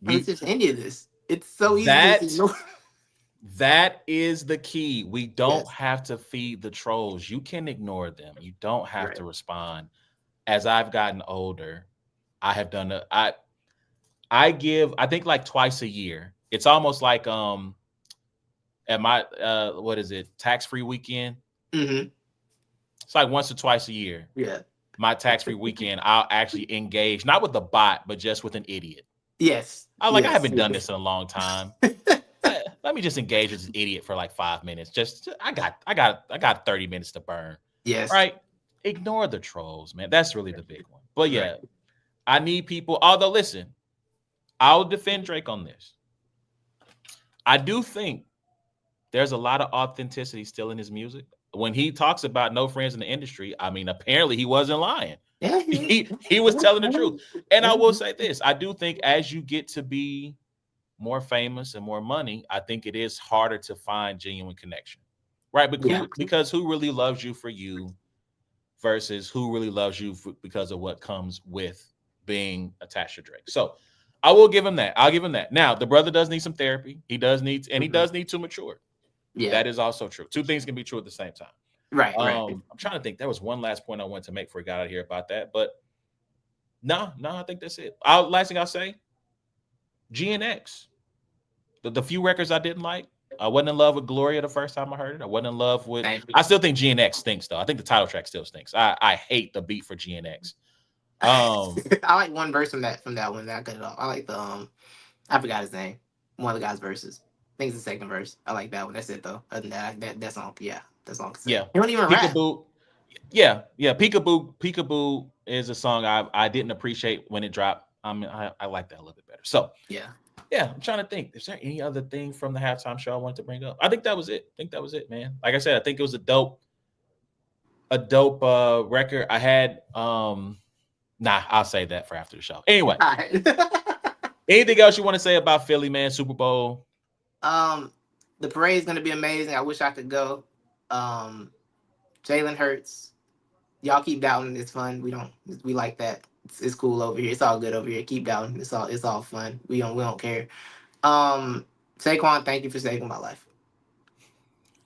It's just any of this. It's so easy to ignore. That is the key. We don't have to feed the trolls. You can ignore them. You don't have to respond. As I've gotten older, I have done I think like twice a year. It's almost like at my what is it, tax-free weekend? Mm-hmm. It's like once or twice a year. Yeah. My tax-free weekend, I'll actually engage, not with the bot, but just with an idiot. Yes. I haven't done this in a long time. Let me just engage with this idiot for like 5 minutes. I got 30 minutes to burn. Yes. Right. Ignore the trolls, man. That's really the big one. But yeah, I need people. Although, listen, I'll defend Drake on this. I do think there's a lot of authenticity still in his music. When he talks about no friends in the industry, I mean, apparently he wasn't lying. He was telling the truth. And I will say this. I do think as you get to be more famous and more money, I think it is harder to find genuine connection. Right? Because who really loves you for you versus who really loves you because of what comes with being attached to Drake. So I will give him that. I'll give him that. Now, the brother does need some therapy. He does need to mature. Yeah. That is also true. Two things can be true at the same time. Right. I'm trying to think. There was one last point I wanted to make before we got out of here about that. But no, I think that's it. Last thing I'll say, GNX. The few records I didn't like, I wasn't in love with Gloria the first time I heard it. I wasn't in love with. I still think GNX stinks though. I think the title track still stinks. I hate the beat for GNX. I like one verse from that one. That I cut it off. I like the I forgot his name. One of the guy's verses. I think it's the second verse. I like that one. That's it though. Other than that song, that song. Yeah, he don't even rap. Yeah, Peekaboo is a song I didn't appreciate when it dropped. I mean, I like that a little bit better. So yeah, I'm trying to think. Is there any other thing from the halftime show I wanted to bring up? I think that was it. Man. Like I said, I think it was a dope record. I had I'll save that for after the show. Anyway, anything else you want to say about Philly, man? Super Bowl. The parade is gonna be amazing. I wish I could go. Jalen Hurts. Y'all keep doubting. It's fun. We like that. It's cool over here. It's all good over here. Keep doubting. It's all fun. We don't care. Saquon, thank you for saving my life.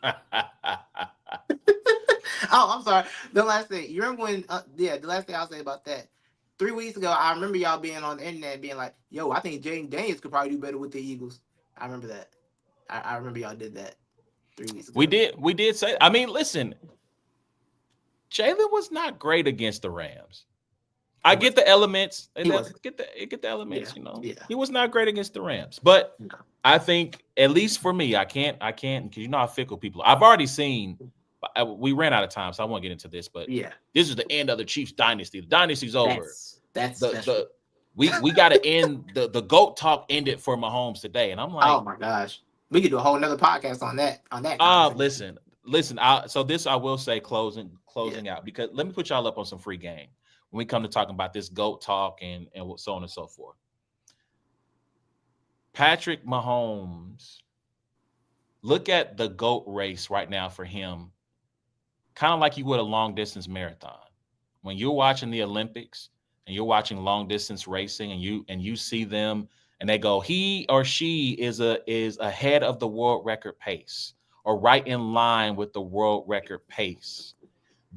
Oh, I'm sorry. The last thing. You remember when? The last thing I'll say about that. 3 weeks ago, I remember y'all being on the internet being like, "Yo, I think Jaden Daniels could probably do better with the Eagles." I remember that. I remember y'all did that 3 weeks ago. We did say. I mean, listen, Jalen was not great against the Rams. I get the elements. He was. Get the elements. Yeah. He was not great against the Rams, but No. I think at least for me, I can't because you know how fickle people. I've already seen. We ran out of time, so I won't get into this. But Yeah, this is the end of the Chiefs dynasty. The dynasty's over. that's special. We got to end the GOAT talk ended for Mahomes today, and I'm like, oh my gosh, we could do a whole nother podcast on that. Listen. So this I will say closing out, because let me put y'all up on some free game when we come to talking about this GOAT talk and so on and so forth. Patrick Mahomes, look at the GOAT race right now for him, kind of like you would a long distance marathon. When you're watching the Olympics and you're watching long distance racing and you see them and they go, he or she is ahead of the world record pace or right in line with the world record pace.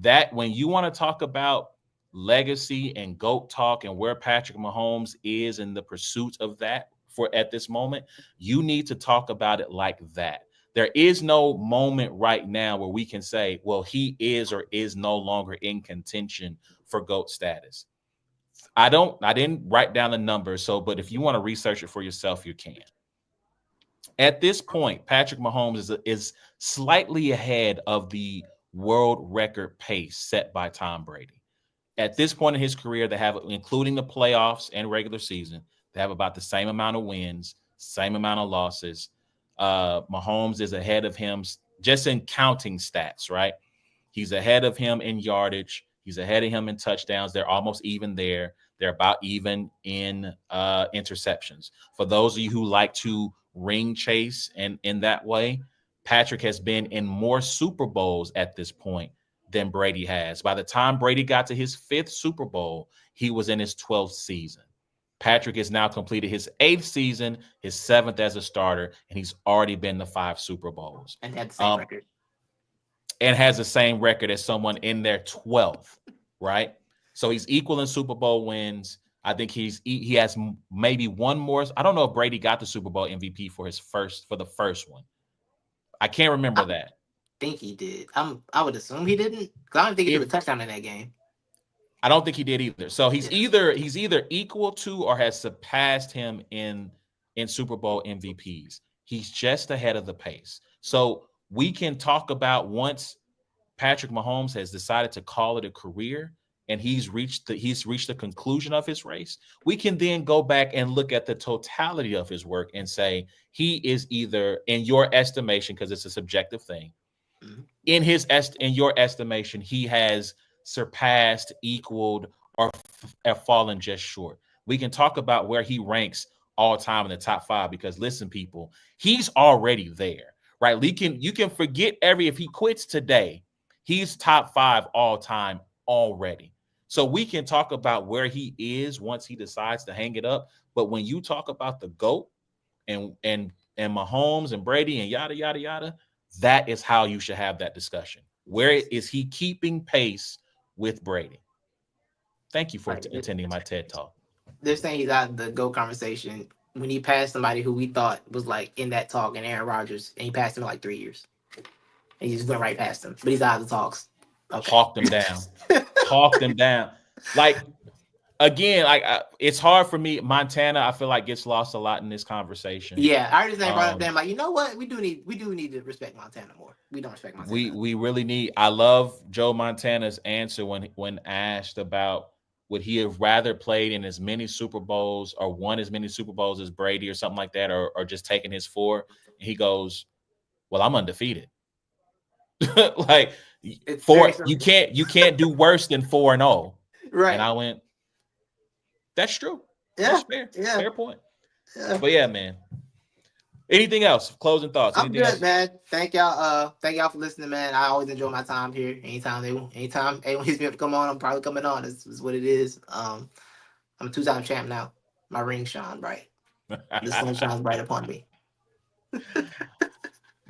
That when you want to talk about legacy and GOAT talk and where Patrick Mahomes is in the pursuit of that for at this moment, you need to talk about it like that. There is no moment right now where we can say, well, he is or is no longer in contention for GOAT status. I didn't write down the numbers, but if you want to research it for yourself, you can. At this point, Patrick Mahomes is slightly ahead of the world record pace set by Tom Brady. At this point in his career, they have, including the playoffs and regular season, they have about the same amount of wins, same amount of losses. Mahomes is ahead of him just in counting stats, right? He's ahead of him in yardage. He's ahead of him in touchdowns. They're almost even there. They're about even in interceptions. For those of you who like to ring chase and in that way, Patrick has been in more Super Bowls at this point than Brady has. By the time Brady got to his 5th Super Bowl, he was in his 12th season. Patrick has now completed his 8th season, his 7th as a starter, and he's already been to 5 Super Bowls. And had the same record. And has the same record as someone in their 12th, right? So he's equal in Super Bowl wins. I think he has maybe one more. I don't know if Brady got the Super Bowl MVP for the first one. I can't remember that. I think he did. I would assume he didn't, because I don't think he did a touchdown in that game. I don't think he did either. So he's either equal to or has surpassed him in Super Bowl MVPs. He's just ahead of the pace. So we can talk about once Patrick Mahomes has decided to call it a career and he's reached the conclusion of his race, we can then go back and look at the totality of his work and say he is either, in your estimation, because it's a subjective thing, in your estimation, he has surpassed, equaled, or fallen just short. We can talk about where he ranks all time in the top 5, because listen, people, he's already there, right? You can forget if he quits today, he's top 5 all time already. So we can talk about where he is once he decides to hang it up. But when you talk about the GOAT and Mahomes and Brady and yada, yada, yada, that is how you should have that discussion. Where is he keeping pace with Brady? Thank you for attending my TED Talk. They're saying he's out of the GOAT conversation when he passed somebody who we thought was like in that talk, and Aaron Rodgers, and he passed him in like 3 years. And he just went right past him. But he's out of the talks. Okay. Hawked him down. Hawked him down. Like, again, it's hard for me. Montana, I feel like, gets lost a lot in this conversation. Yeah, I just brought up them. Like, you know what? We do need to respect Montana more. We don't respect Montana. We really need. I love Joe Montana's answer when asked about would he have rather played in as many Super Bowls or won as many Super Bowls as Brady or something like that, or just taking his 4. And he goes, "Well, I'm undefeated." Like, it's 4, you can't do worse than 4-0. Right. And I went, that's true. Yeah. That's fair. Yeah. Fair point. Yeah. But yeah, man. Anything else? Closing thoughts? I'm good, man. Thank y'all for listening, man. I always enjoy my time here. Anytime anyone needs me to come on, I'm probably coming on. This is what it is. I'm a 2-time champ now. My ring shine bright. The sun shines bright upon me.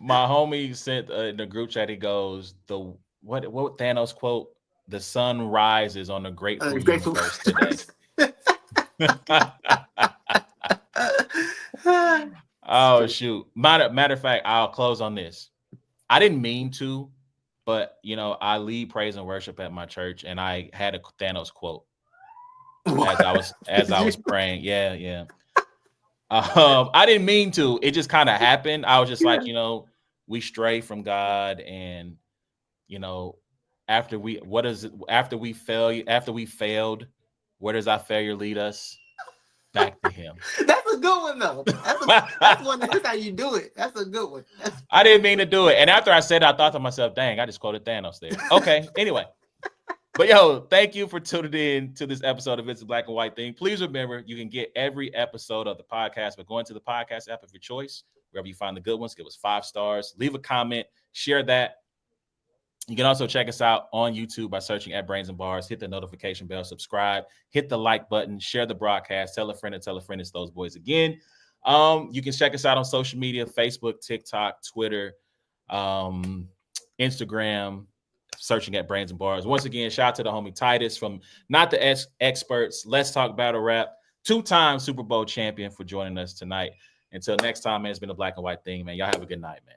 My homie sent in the group chat, he goes, what Thanos quote? The sun rises on the grateful universe today. Oh, shoot. Matter of fact, I'll close on this. I didn't mean to, but, I lead praise and worship at my church, and I had a Thanos quote. as I was praying. Yeah, yeah. I didn't mean to. It just kind of happened. I was just like, we stray from God, and after we failed, where does our failure lead us? Back to Him. That's a good one though. That's how you do it. That's a good one. I didn't mean to do it, and after I said it, I thought to myself, "Dang, I just quoted Thanos there." Okay, anyway. But thank you for tuning in to this episode of It's a Black and White Thing. Please remember, you can get every episode of the podcast by going to the podcast app of your choice, wherever you find the good ones. Give us 5 stars, leave a comment, share that. You can also check us out on YouTube by searching at Brains and Bars. Hit the notification bell, subscribe, hit the like button, share the broadcast, tell a friend and tell a friend it's those boys again. You can check us out on social media, Facebook, TikTok, Twitter, Instagram, searching at Brains and Bars. Once again, shout out to the homie Titus from Not the Experts, Let's Talk Battle Rap, 2-time Super Bowl champion, for joining us tonight. Until next time, man, it's been a Black and White Thing, man. Y'all have a good night, man.